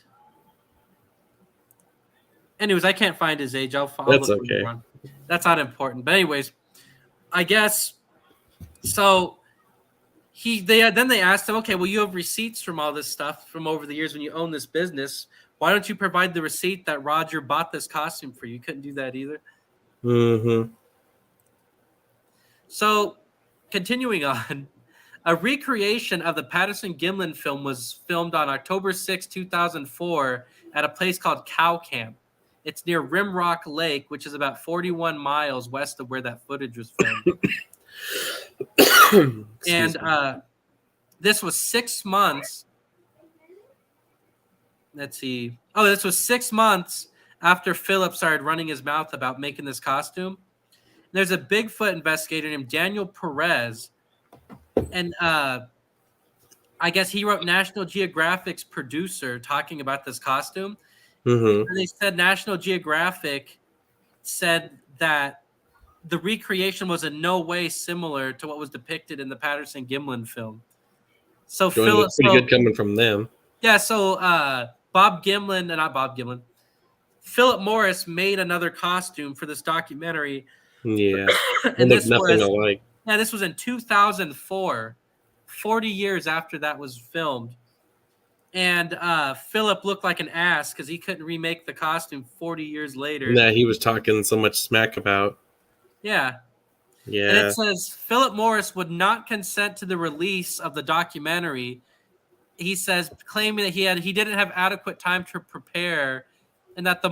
Anyways, I can't find his age. That's okay. That's not important. But anyways, I guess so. They asked him, okay, well, you have receipts from all this stuff from over the years when you own this business. Why don't you provide the receipt that Roger bought this costume for you? Couldn't do that either. Mm-hmm. So, continuing on, a recreation of the Patterson-Gimlin film was filmed on October 6, 2004 at a place called Cow Camp. It's near Rimrock Lake, which is about 41 miles west of where that footage was filmed. And this was 6 months. Let's see. Oh, this was 6 months after Philip started running his mouth about making this costume. There's a Bigfoot investigator named Daniel Perez. And I guess he wrote National Geographic's producer talking about this costume. Mm-hmm. And they said National Geographic said that the recreation was in no way similar to what was depicted in the Patterson-Gimlin film. So Philip, pretty good coming from them. Yeah, so Philip Morris made another costume for this documentary. Yeah, and this nothing alike. Yeah, this was in 2004, 40 years after that was filmed. And Philip looked like an ass because he couldn't remake the costume 40 years later. Nah, he was talking so much smack about. Yeah. Yeah. And it says Philip Morris would not consent to the release of the documentary. He says, claiming that he didn't have adequate time to prepare, and that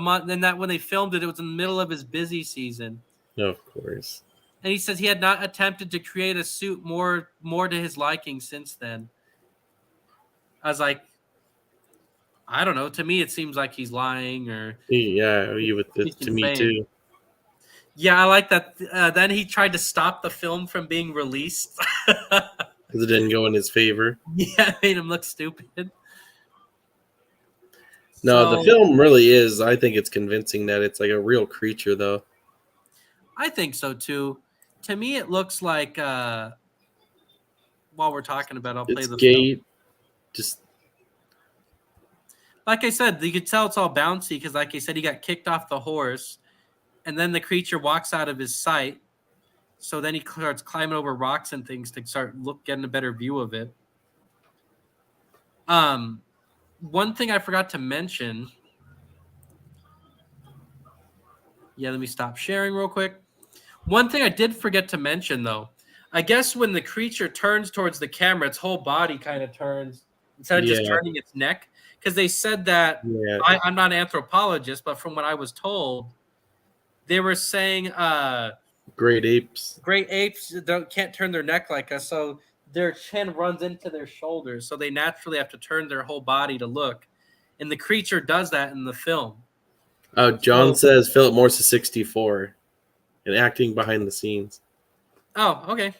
when they filmed it, it was in the middle of his busy season. Of course. And he says he had not attempted to create a suit more to his liking since then. I was like, I don't know. To me, it seems like he's lying, or yeah, to me too. Yeah, I like that. Then he tried to stop the film from being released. Because it didn't go in his favor. Yeah, it made him look stupid. No, the So film really is. I think it's convincing that it's like a real creature, though. I think so too. To me, it looks like while we're talking about, I'll play It's the film. gate, just Like I said, you could tell it's all bouncy because, like I said, he got kicked off the horse, and then the creature walks out of his sight. So then he starts climbing over rocks and things to start getting a better view of it. One thing I forgot to mention. Yeah, let me stop sharing real quick. One thing I did forget to mention, though, I guess when the creature turns towards the camera, its whole body kind of turns instead of just turning its neck. Because they said that I'm not an anthropologist, but from what I was told, they were saying great apes. Great apes can't turn their neck like us, so their chin runs into their shoulders, so they naturally have to turn their whole body to look. And the creature does that in the film. John says Philip Morris is 64 and acting behind the scenes. Oh, okay.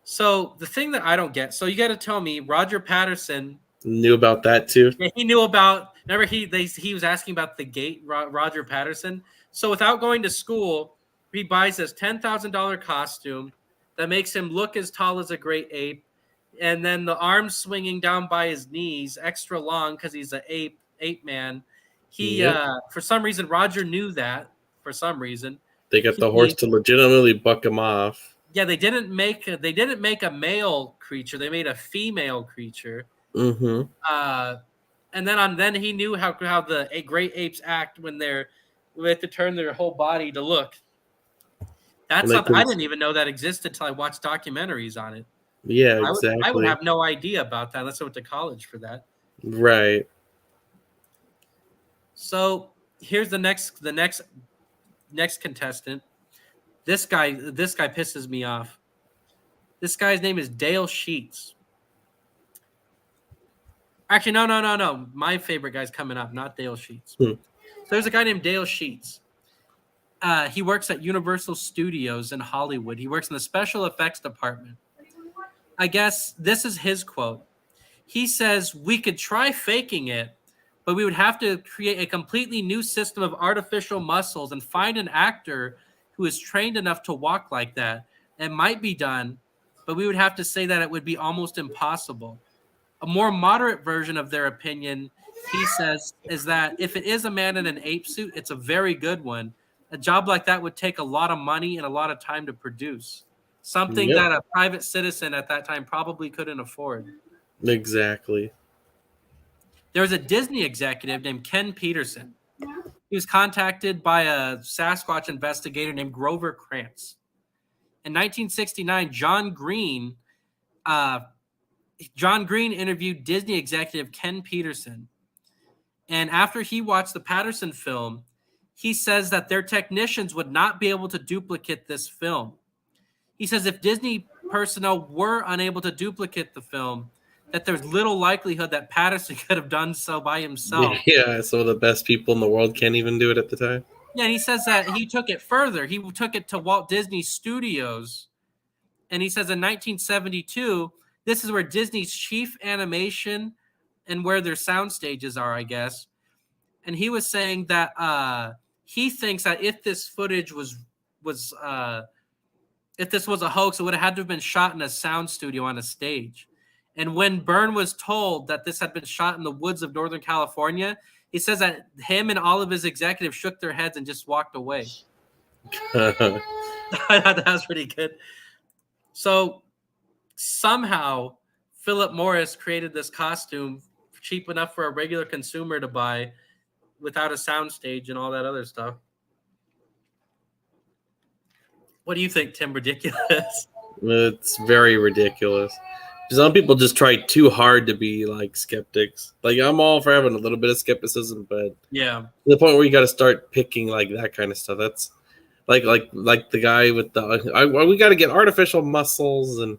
So the thing that I don't get, so you got to tell me, Roger Patterson knew about that too. Yeah, he knew about. Remember, he was asking about the gate, Roger Patterson. So without going to school, he buys this $10,000 costume that makes him look as tall as a great ape, and then the arms swinging down by his knees, extra long because he's an ape man. He for some reason Roger knew that. For some reason, they got the horse to legitimately buck him off. Yeah, they didn't make a male creature. They made a female creature. Mm-hmm. And then he knew how the great apes act when they have to turn their whole body to look. That's something I didn't even know that existed until I watched documentaries on it. Yeah, exactly. I would have no idea about that unless I went to college for that. Right. So here's the next contestant. This guy pisses me off. This guy's name is Dale Sheets. Actually, no. My favorite guy's coming up, not Dale Sheets. So there's a guy named Dale Sheets. He works at Universal Studios in Hollywood. He works in the special effects department. I guess this is his quote. He says, "We could try faking it, but we would have to create a completely new system of artificial muscles and find an actor who is trained enough to walk like that. It might be done, but we would have to say that it would be almost impossible." A more moderate version of their opinion, he says, is that if it is a man in an ape suit, it's a very good one. A job like that would take a lot of money and a lot of time to produce. Something that a private citizen at that time probably couldn't afford. Exactly. There was a Disney executive named Ken Peterson. He was contacted by a Sasquatch investigator named Grover Krantz. In 1969, John Green interviewed Disney executive Ken Peterson. And after he watched the Patterson film, he says that their technicians would not be able to duplicate this film. He says if Disney personnel were unable to duplicate the film, that there's little likelihood that Patterson could have done so by himself. Yeah, some of the best people in the world can't even do it at the time. Yeah, and he says that he took it further. He took it to Walt Disney Studios. And he says in 1972, this is where Disney's chief animation and where their sound stages are, I guess. And he was saying that he thinks that if this footage was if this was a hoax, it would have had to have been shot in a sound studio on a stage. And when Byrne was told that this had been shot in the woods of Northern California, he says that him and all of his executives shook their heads and just walked away. I thought that was pretty good. So somehow Philip Morris created this costume cheap enough for a regular consumer to buy without a soundstage and all that other stuff. What do you think, Tim? Ridiculous? It's very ridiculous. Some people just try too hard to be like skeptics. Like I'm all for having a little bit of skepticism, but yeah, to the point where you got to start picking like that kind of stuff. That's like the guy with the we got to get artificial muscles and.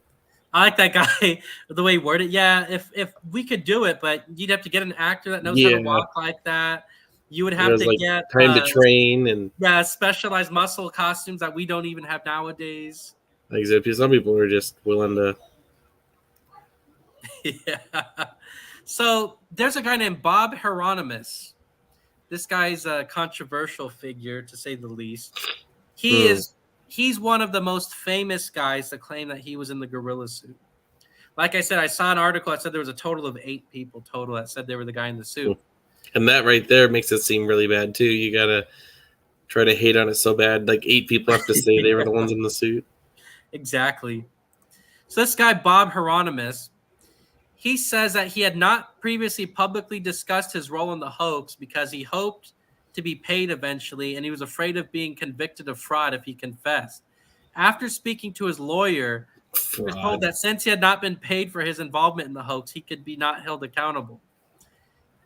I like that guy, the way he worded it. Yeah, if we could do it, but you'd have to get an actor that knows how to walk like that. You would It have was to like get time to train and specialized muscle costumes that we don't even have nowadays. like some people are just willing to. Yeah. So there's a guy named Bob Hieronymus. This guy's a controversial figure, to say the least. He's one of the most famous guys to claim that he was in the gorilla suit. Like I said, I saw an article that said there was a total of 8 people total that said they were the guy in the suit. And that right there makes it seem really bad too. You gotta try to hate on it so bad. Like 8 people have to say they were the ones in the suit. Exactly. So this guy, Bob Hieronymus, he says that he had not previously publicly discussed his role in the hoax because he hoped to be paid eventually, and he was afraid of being convicted of fraud if he confessed. After speaking to his lawyer, he was told that since he had not been paid for his involvement in the hoax, he could be not held accountable.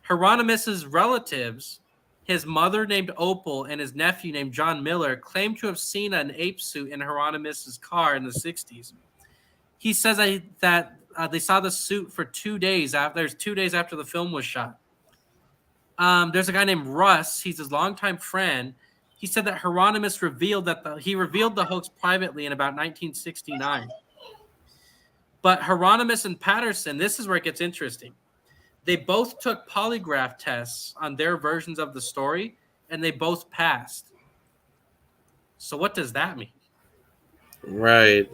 Hieronymus's relatives, his mother named Opal and his nephew named John Miller, claimed to have seen an ape suit in Hieronymus's car in the 60s. He says that they saw the suit for 2 days. There's 2 days after the film was shot. There's a guy named Russ. He's his longtime friend. He said that Hieronymus revealed that he revealed the hoax privately in about 1969. But Hieronymus and Patterson, this is where it gets interesting. They both took polygraph tests on their versions of the story, and they both passed. So what does that mean? Right.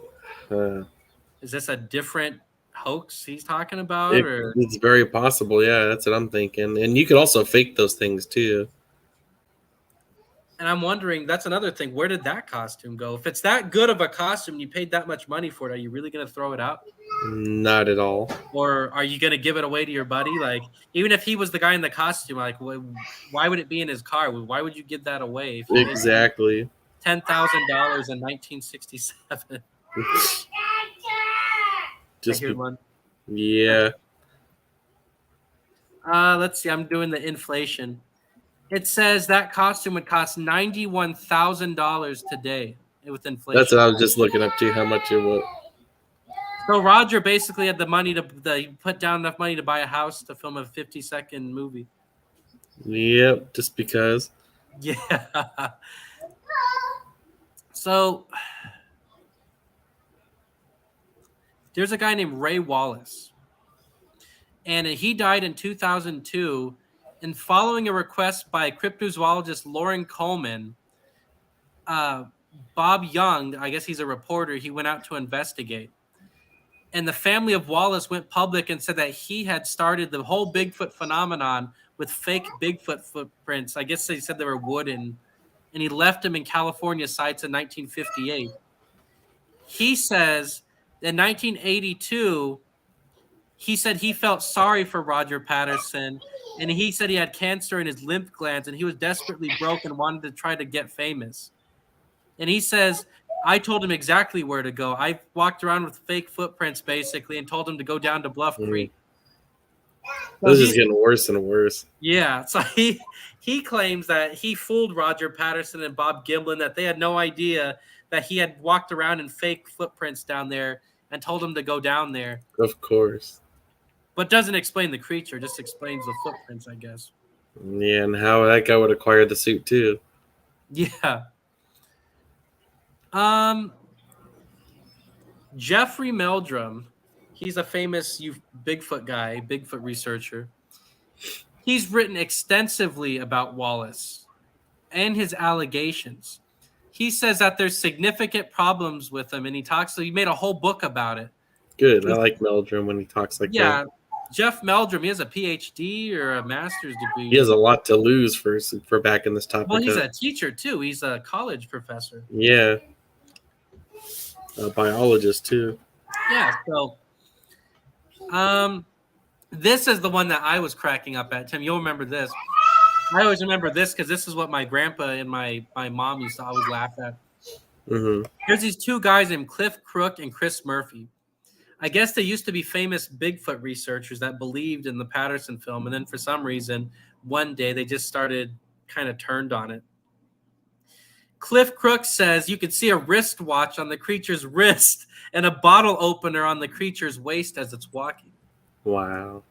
Is this a different hoax he's talking about? It's very possible. Yeah, that's what I'm thinking. And you could also fake those things too. And I'm wondering, that's another thing. Where did that costume go? If it's that good of a costume and you paid that much money for it, are you really going to throw it out? Not at all. Or are you going to give it away to your buddy? Like, even if he was the guy in the costume, like, why would it be in his car? Why would you give that away? If Exactly. $10,000 in 1967. Just one. Yeah. Let's see. I'm doing the inflation. It says that costume would cost $91,000 today with inflation. That's what I was just looking up to, how much it was. So Roger basically had the money he put down enough money to buy a house to film a 50-second movie. Yep, just because. Yeah. So there's a guy named Ray Wallace, and he died in 2002. And following a request by cryptozoologist Lauren Coleman, Bob Young, I guess he's a reporter, he went out to investigate. And the family of Wallace went public and said that he had started the whole Bigfoot phenomenon with fake Bigfoot footprints. I guess they said they were wooden. And he left them in California sites in 1958. He says in 1982, he said he felt sorry for Roger Patterson, and he said he had cancer in his lymph glands, and he was desperately broke and wanted to try to get famous. And he says, I told him exactly where to go. I walked around with fake footprints, basically, and told him to go down to Bluff Creek. This is getting worse and worse. Yeah, so he claims that he fooled Roger Patterson and Bob Gimlin, that they had no idea that he had walked around in fake footprints down there and told him to go down there. Of course. But doesn't explain the creature, just explains the footprints, I guess. Yeah, and how that guy would acquire the suit too. Yeah. Jeffrey Meldrum, he's a famous Bigfoot guy, Bigfoot researcher. He's written extensively about Wallace and his allegations. He says that there's significant problems with him, and he made a whole book about it. Good. I like Meldrum when he talks like that. Yeah. Jeff Meldrum, he has a PhD or a master's degree. He has a lot to lose for backing this topic. Well, he's a teacher too. He's a college professor. Yeah. A biologist too. Yeah. So, this is the one that I was cracking up at. Tim, you'll remember this. I always remember this because this is what my grandpa and my mom used to always laugh at. Mm-hmm. There's these 2 guys named Cliff Crook and Chris Murphy. I guess they used to be famous Bigfoot researchers that believed in the Patterson film. And then for some reason, one day they just started kind of turned on it. Cliff Crook says you could see a wristwatch on the creature's wrist and a bottle opener on the creature's waist as it's walking. Wow.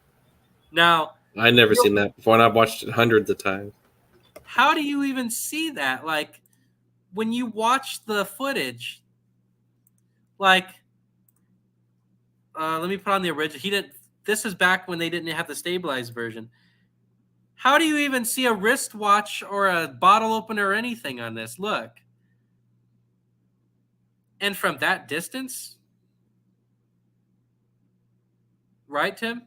Now, I'd never seen that before, and I've watched it hundreds of times. How do you even see that? Like, when you watch the footage, like, let me put on the original. He didn't. This is back when they didn't have the stabilized version. How do you even see a wristwatch or a bottle opener or anything on this? Look. And from that distance, right, Tim?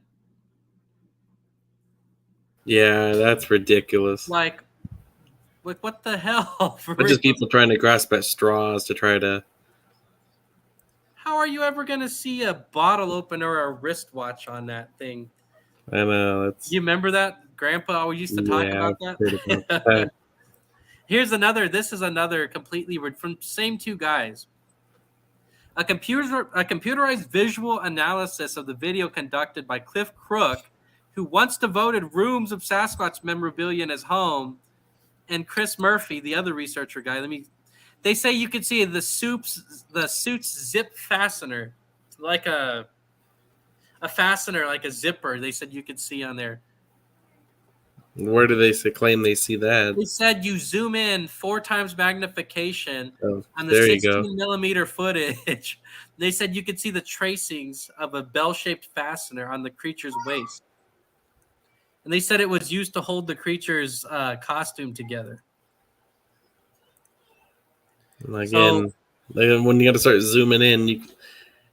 Yeah, that's ridiculous. Like what the hell? For It's just real? people trying to grasp at straws to try to. How are you ever going to see a bottle opener or a wristwatch on that thing? I know that's. You remember that? Grandpa always used to talk Yeah, about I've heard about that. that. Here's another. This is another completely from same two guys. A computerized visual analysis of the video conducted by Cliff Crook, who once devoted rooms of Sasquatch memorabilia in his home, and Chris Murphy, the other researcher guy. They say you could see the suit's zip fastener, like a fastener, like a zipper. They said you could see on there. Where do they claim they see that? They said you zoom in 4 times magnification Oh, on the there you go. 16mm footage. They said you could see the tracings of a bell-shaped fastener on the creature's waist. And they said it was used to hold the creature's costume together. Again, when you got to start zooming in,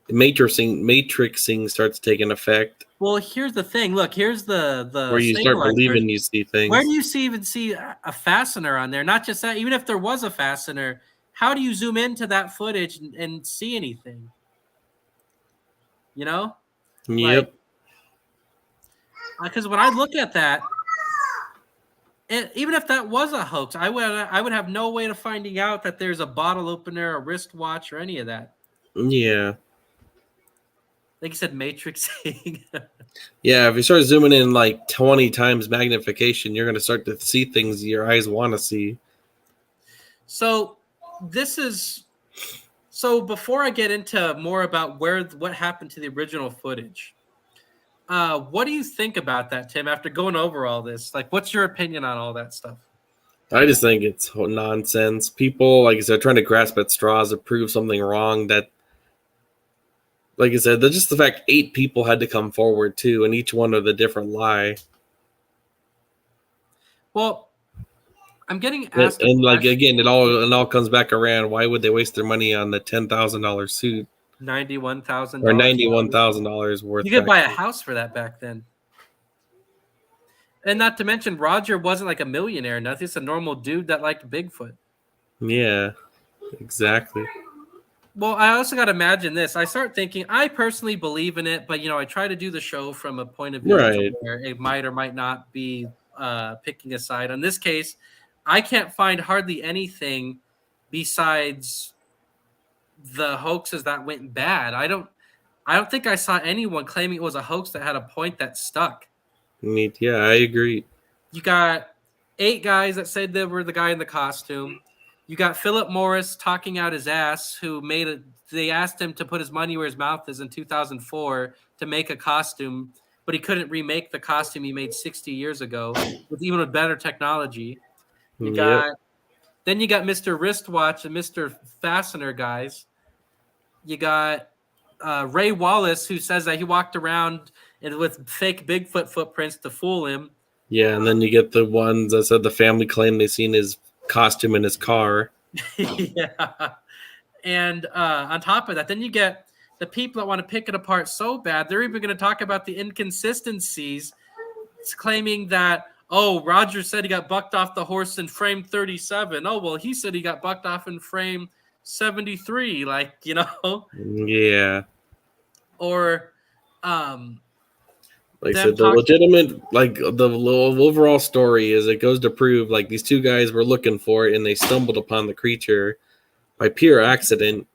matrixing starts taking effect. Well, here's the thing. Look, here's the where you start believing you see things. Where do you even see a fastener on there? Not just that. Even if there was a fastener, how do you zoom into that footage and see anything? You know? Yep. Because when I look at that, even if that was a hoax, I would have no way of finding out that there's a bottle opener, a wristwatch, or any of that. Yeah. Like you said, matrixing. Yeah, if you start zooming in like 20 times magnification, you're going to start to see things your eyes want to see. So before I get into more about what happened to the original footage, what do you think about that, Tim, after going over all this? Like, what's your opinion on all that stuff? I just think it's nonsense. People, like I said, are trying to grasp at straws to prove something wrong. That, like I said, just the fact 8 people had to come forward too, and each one with a different lie. Well, I'm getting asked, and like again, it all comes back around. Why would they waste their money on the $10,000 suit? $91,000 or $91,000 worth. You could buy a house for that back then. And not to mention, Roger wasn't like a millionaire. Nothing. It's a normal dude that liked Bigfoot. Yeah, exactly. Well, I also got to imagine this. I start thinking, I personally believe in it, but I try to do the show from a point of view where it might or might not be picking a side. In this case, I can't find hardly anything besides the hoaxes that went bad. I don't think I saw anyone claiming it was a hoax that had a point that stuck. Yeah, I agree. You got 8 guys that said they were the guy in the costume. You got Philip Morris talking out his ass, who they asked him to put his money where his mouth is in 2004 to make a costume, but he couldn't remake the costume he made 60 years ago with better technology. Then you got Mr. Wristwatch and Mr. Fastener guys. You got Ray Wallace, who says that he walked around with fake Bigfoot footprints to fool him. Yeah, and then you get the ones that said the family claimed they seen his costume in his car. Yeah. And on top of that, then you get the people that want to pick it apart so bad, they're even going to talk about the inconsistencies. It's claiming that, Roger said he got bucked off the horse in frame 37. Oh, well, he said he got bucked off in frame 73. Yeah. Or, like I said, the legitimate, the overall story is it goes to prove like these 2 guys were looking for it and they stumbled upon the creature by pure accident.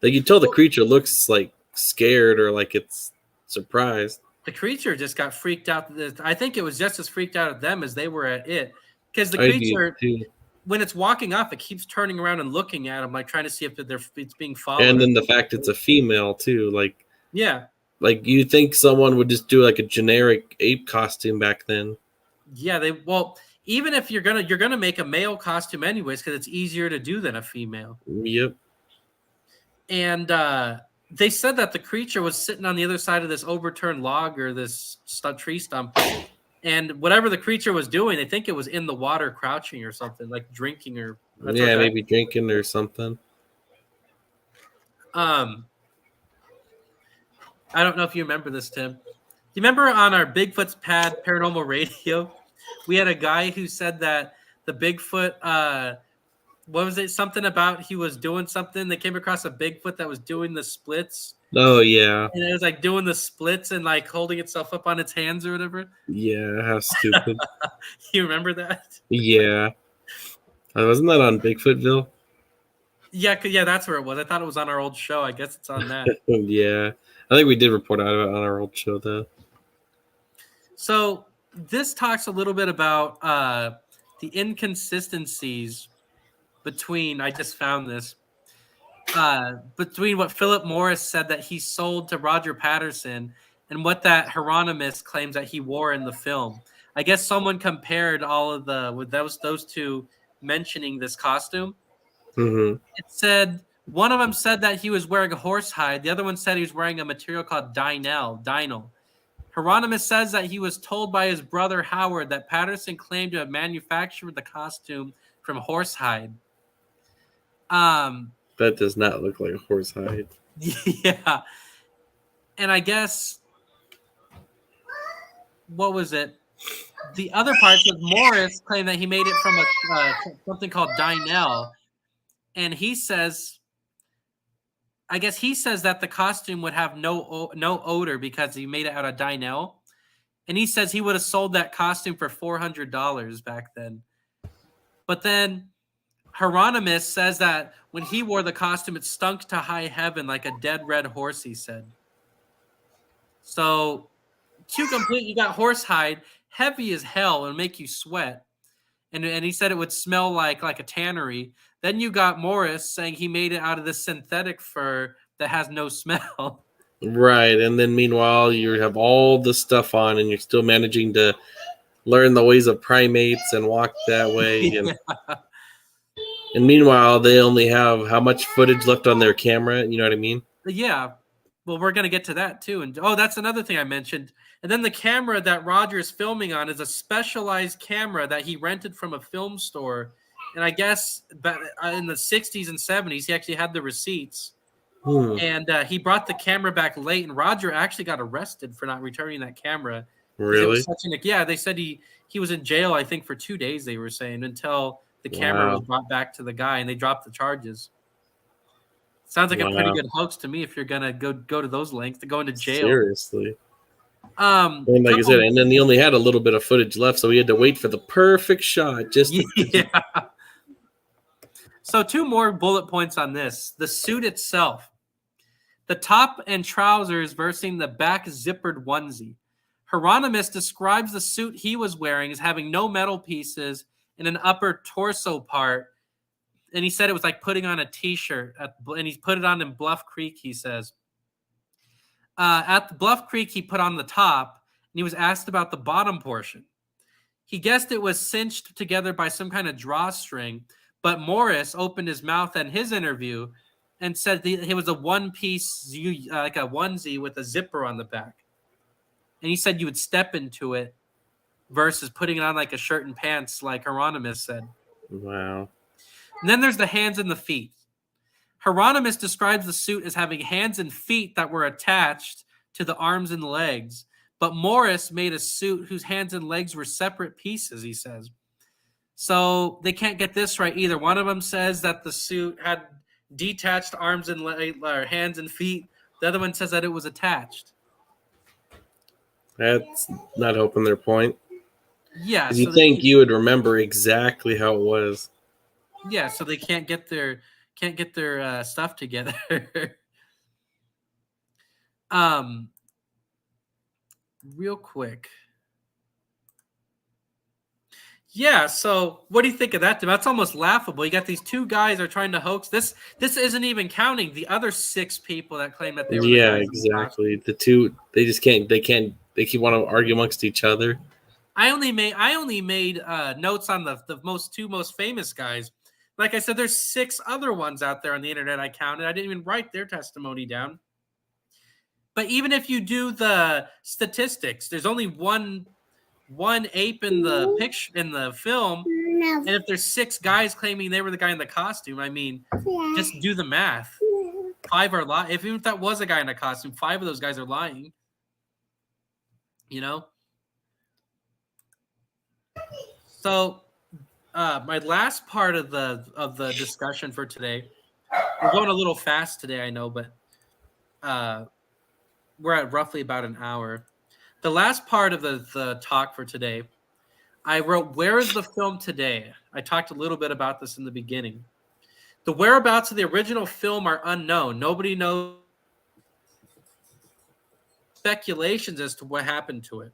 Like you tell the creature looks like scared or like it's surprised. The creature just got freaked out. I think it was just as freaked out at them as they were at it. Because the creature, when it's walking off, it keeps turning around and looking at them, like trying to see if it's being followed. And then the fact it's a female too, like yeah. Like you think someone would just do like a generic ape costume back then? Yeah, even if you're gonna make a male costume anyways, because it's easier to do than a female. Yep. And they said that the creature was sitting on the other side of this overturned log or this tree stump, and whatever the creature was doing, they think it was in the water, crouching or something, like drinking or maybe drinking or something. I don't know if you remember this, Tim. Do you remember on our Bigfoots Pad Paranormal Radio, we had a guy who said that the Bigfoot, what was it? Something about he was doing something. They came across a Bigfoot that was doing the splits. Oh, yeah. And it was like doing the splits and like holding itself up on its hands or whatever. Yeah, how stupid. You remember that? Yeah. Wasn't that on Bigfootville? Yeah, that's where it was. I thought it was on our old show. I guess it's on that. Yeah. I think we did report out on our old show, though. So this talks a little bit about the inconsistencies between, I just found this, between what Philip Morris said that he sold to Roger Patterson and what that Hieronymus claims that he wore in the film. I guess someone compared all of with those two mentioning this costume. Mm-hmm. It said, one of them said that he was wearing a horse hide. The other one said he was wearing a material called Dynel. Hieronymus says that he was told by his brother Howard that Patterson claimed to have manufactured the costume from horsehide. That does not look like a horsehide. Yeah. And I guess, what was it? The other part was Morris claimed that he made it from something called Dynel. And he says, I guess he says that the costume would have no odor because he made it out of Dynel. And he says he would have sold that costume for $400 back then. But then Hieronymus says that when he wore the costume, it stunk to high heaven like a dead red horse, he said. So, to complete, you got horsehide, heavy as hell, and make you sweat. And he said it would smell like a tannery. Then you got Morris saying he made it out of this synthetic fur that has no smell. Right, and then meanwhile, you have all the stuff on, and you're still managing to learn the ways of primates and walk that way. Yeah. And meanwhile, they only have how much footage left on their camera? You know what I mean? Yeah. Well, we're going to get to that too. And that's another thing I mentioned. And then the camera that Roger is filming on is a specialized camera that he rented from a film store. And I guess in the 60s and 70s, he actually had the receipts. And he brought the camera back late. And Roger actually got arrested for not returning that camera. Really? Yeah, they said he was in jail, I think, for 2 days, they were saying, until the camera was brought back to the guy and they dropped the charges. Sounds like a pretty good hoax to me if you're going to go to those lengths to go into jail. Seriously. And like I said, and then he only had a little bit of footage left, so he had to wait for the perfect shot. Yeah. So 2 more bullet points on this. The suit itself. The top and trousers versus the back zippered onesie. Hieronymus describes the suit he was wearing as having no metal pieces and an upper torso part. And he said it was like putting on a T-shirt. And he put it on in Bluff Creek, he says. At the Bluff Creek, he put on the top, and he was asked about the bottom portion. He guessed it was cinched together by some kind of drawstring, but Morris opened his mouth in his interview and said it was a one-piece, like a onesie with a zipper on the back. And he said you would step into it versus putting it on like a shirt and pants, like Hieronymus said. Wow. And then there's the hands and the feet. Hieronymus describes the suit as having hands and feet that were attached to the arms and legs, but Morris made a suit whose hands and legs were separate pieces, he says. So they can't get this right either. One of them says that the suit had detached arms and hands and feet. The other one says that it was attached. That's not helping their point. Yeah. So you think you would remember exactly how it was. Yeah, so they can't get their stuff together. Real quick. Yeah, so what do you think of that? That's almost laughable. You got these 2 guys are trying to hoax. This isn't even counting the other 6 people that claim that they were. Yeah, exactly. The 2, they just can't. They keep want to argue amongst each other. I only made notes on the two most famous guys. Like I said, there's 6 other ones out there on the internet I counted. I didn't even write their testimony down. But even if you do the statistics, there's only one ape in the picture in the film, and if there's 6 guys claiming they were the guy in the costume, I mean, just do the math. 5 are lying. Even if that was a guy in a costume, 5 of those guys are lying. You know. So, my last part of the discussion for today, we're going a little fast today, I know, but we're at roughly about an hour. The last part of the talk for today, I wrote, "Where is the film today?" I talked a little bit about this in the beginning. The whereabouts of the original film are unknown. Nobody knows. Speculations as to what happened to it.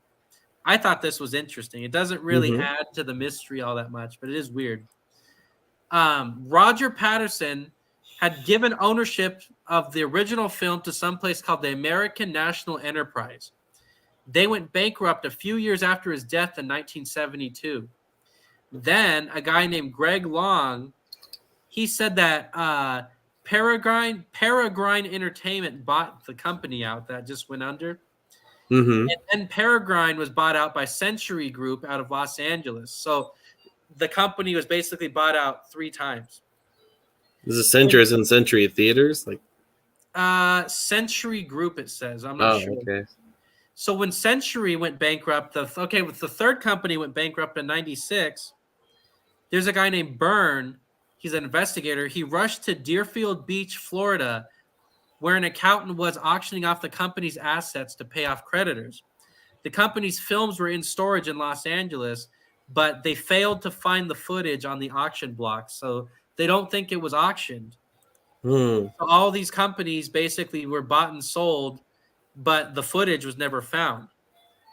I thought this was interesting. It doesn't really add to the mystery all that much, but it is weird. Roger Patterson had given ownership of the original film to some place called the American National Enterprise. They went bankrupt a few years after his death in 1972. Then a guy named Greg Long, he said that Peregrine Entertainment bought the company out that just went under. And then Peregrine was bought out by Century Group out of Los Angeles. So the company was basically bought out 3 times. Is it Century as in Century Theaters? Like Century Group, it says. I'm not sure. Okay. So when Century went bankrupt, the third company went bankrupt in 96. There's a guy named Byrne. He's an investigator. He rushed to Deerfield Beach, Florida, where an accountant was auctioning off the company's assets to pay off creditors. The company's films were in storage in Los Angeles, but they failed to find the footage on the auction block, so they don't think it was auctioned. So all these companies basically were bought and sold, but the footage was never found.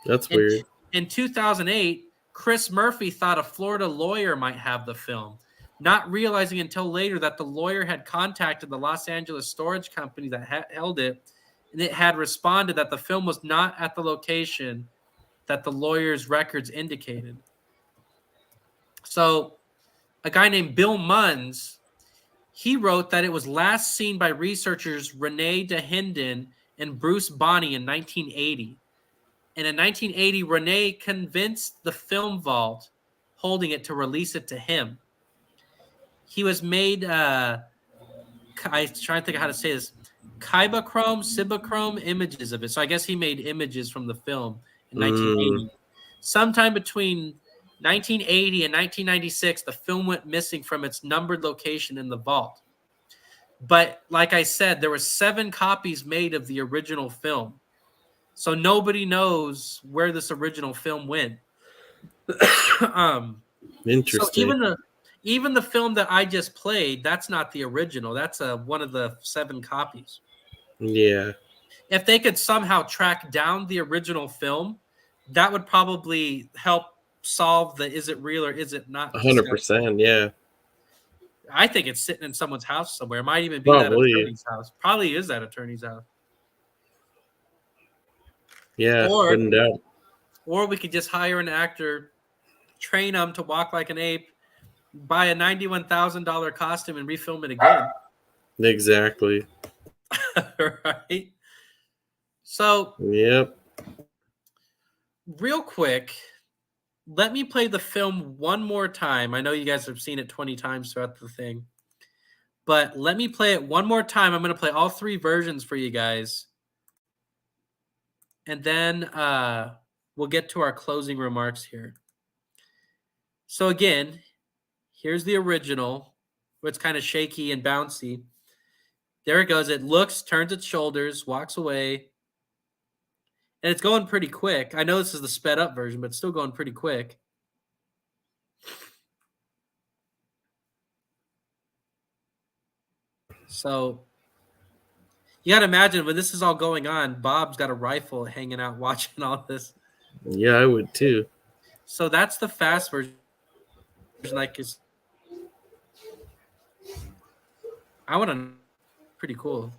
That's weird. In 2008, Chris Murphy thought a Florida lawyer might have the film, not realizing until later that the lawyer had contacted the Los Angeles storage company that held it, and it had responded that the film was not at the location that the lawyer's records indicated. So a guy named Bill Munns, he wrote that it was last seen by researchers Rene DeHinden and Bruce Bonney in 1980. And in 1980, Rene convinced the film vault holding it to release it to him. He was made, I'm trying to think of how to say this, Cibachrome images of it. So I guess he made images from the film in 1980. Sometime between 1980 and 1996, the film went missing from its numbered location in the vault. But like I said, there were 7 copies made of the original film. So nobody knows where this original film went. Interesting. So even the film that I just played, that's not the original. That's one of the 7 copies. Yeah. If they could somehow track down the original film, that would probably help solve the is it real or is it not? 100%, yeah. I think it's sitting in someone's house somewhere. It might even be that attorney's house. Probably is that attorney's house. Yeah, couldn't doubt. Or we could just hire an actor, train him to walk like an ape, buy a $91,000 costume, and refilm it again. Exactly. Right? So, yep. Real quick, let me play the film one more time. I know you guys have seen it 20 times throughout the thing, but let me play it one more time. I'm going to play all 3 versions for you guys. And then we'll get to our closing remarks here. So again, here's the original, where it's kind of shaky and bouncy. There it goes. It looks, turns its shoulders, walks away. And it's going pretty quick. I know this is the sped up version, but it's still going pretty quick. So you got to imagine when this is all going on, Bob's got a rifle hanging out watching all this. Yeah, I would too. So that's the fast version. Like, I want to. Pretty cool.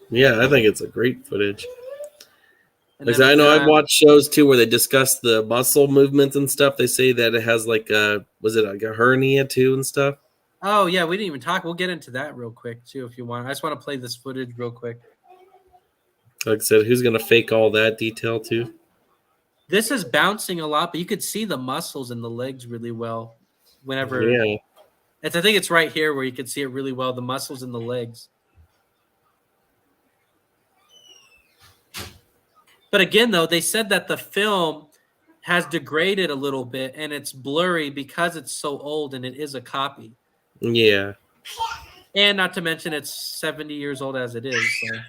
Yeah, I think it's a great footage. And Like then I we know I've got, watched shows too where they discuss the muscle movements and stuff. They say that it has like was it like a hernia too and stuff? oh yeah, we didn't even talk. We'll get into that real quick too if you want. I just want to play this footage real quick. Like I said, who's gonna fake all that detail too? This is bouncing a lot, but you could see the muscles in the legs really well. Whenever Yeah. I think it's right here where you can see it really well, the muscles in the legs. But again, though, they said that the film has degraded a little bit and it's blurry because it's so old and it is a copy. Yeah. And not to mention it's 70 years old as it is. So.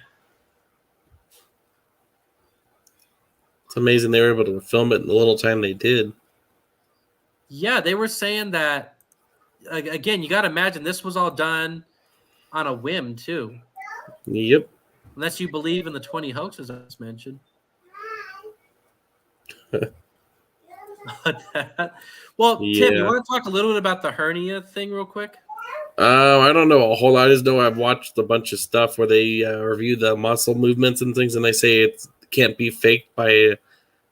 It's amazing they were able to film it in the little time they did. Yeah, they were saying that, again, you got to imagine this was all done on a whim, too. Yep. Unless you believe in the 20 hoaxes I just mentioned. Well, Yeah. Tim, you want to talk a little bit about the hernia thing real quick? I don't know a whole lot. I just know I've watched a bunch of stuff where they review the muscle movements and things, and they say it can't be faked by.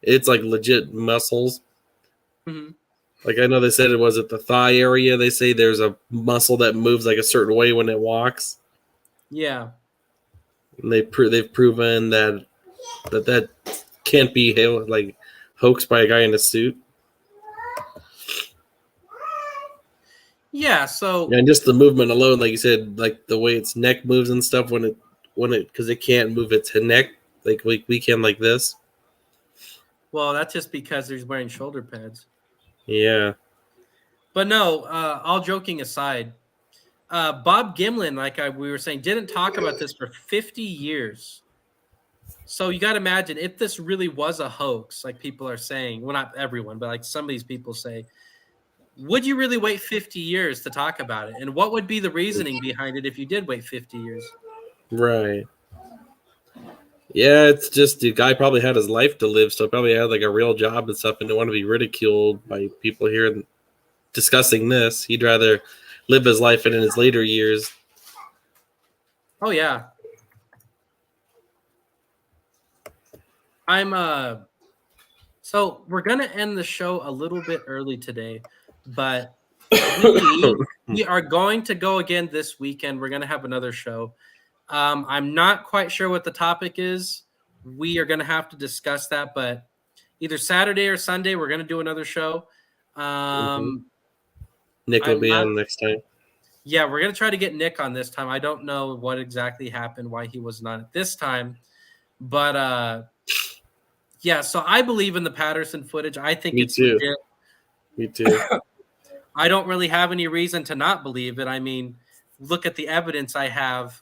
It's like legit muscles. Mm-hmm. Like I know they said it was at the thigh area. They say there's a muscle that moves like a certain way when it walks. Yeah. And they've proven that can't be like hoaxed by a guy in a suit. Yeah, so And just the movement alone, like you said, like the way its neck moves and stuff when it because it can't move its neck like we can like this. well, that's just because he's wearing shoulder pads. Yeah. But no, all joking aside, Bob Gimlin, like we were saying, didn't talk about this for 50 years. So you got to imagine if this really was a hoax, like people are saying, well, not everyone, but like some of these people say, would you really wait 50 years to talk about it? And what would be the reasoning behind it if you did wait 50 years? Right. Yeah, it's just the guy probably had his life to live, so probably had like a real job and stuff, and didn't want to be ridiculed by people here discussing this. He'd rather live his life in his later years. Oh yeah. So we're gonna end the show a little bit early today, but we are going to go again this weekend. We're gonna have another show. I'm not quite sure what the topic is. We are gonna have to discuss that, but either Saturday or Sunday, we're gonna do another show. Nick will be on next time. Yeah, we're gonna try to get Nick on this time. I don't know what exactly happened, why he was not at this time, but yeah. So I believe in the Patterson footage. I think it's legit. Me too. I don't really have any reason to not believe it. I mean, look at the evidence I have,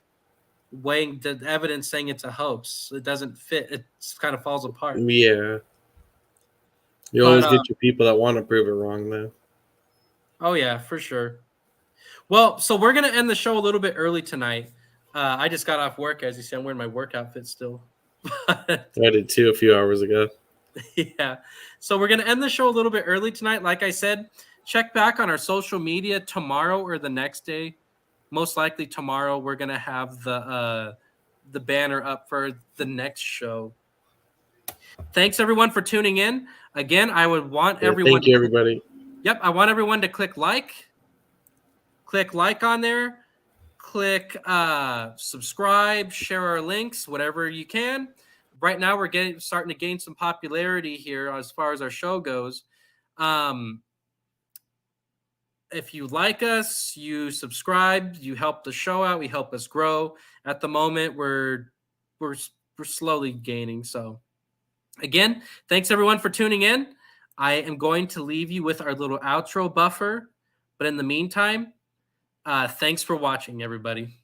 weighing the evidence saying it's a hoax. It doesn't fit. It kind of falls apart. Yeah. You always get your people that want to prove it wrong, though. Oh, yeah, for sure. Well, so we're going to end the show a little bit early tonight. I just got off work. As you see, I'm wearing my work outfit still. I did too a few hours ago. Yeah. So we're going to end the show a little bit early tonight. Like I said, check back on our social media tomorrow or the next day. Most likely tomorrow, we're going to have the banner up for the next show. Thanks, everyone, for tuning in. Again, I would want everyone. Thank you, everybody. Yep, I want everyone to click like on there. Click subscribe, share our links, whatever you can. Right now, we're starting to gain some popularity here as far as our show goes. If you like us, you subscribe, you help the show out, we help us grow. At the moment, we're slowly gaining. So again, thanks everyone for tuning in. I am going to leave you with our little outro buffer. But in the meantime, thanks for watching, everybody.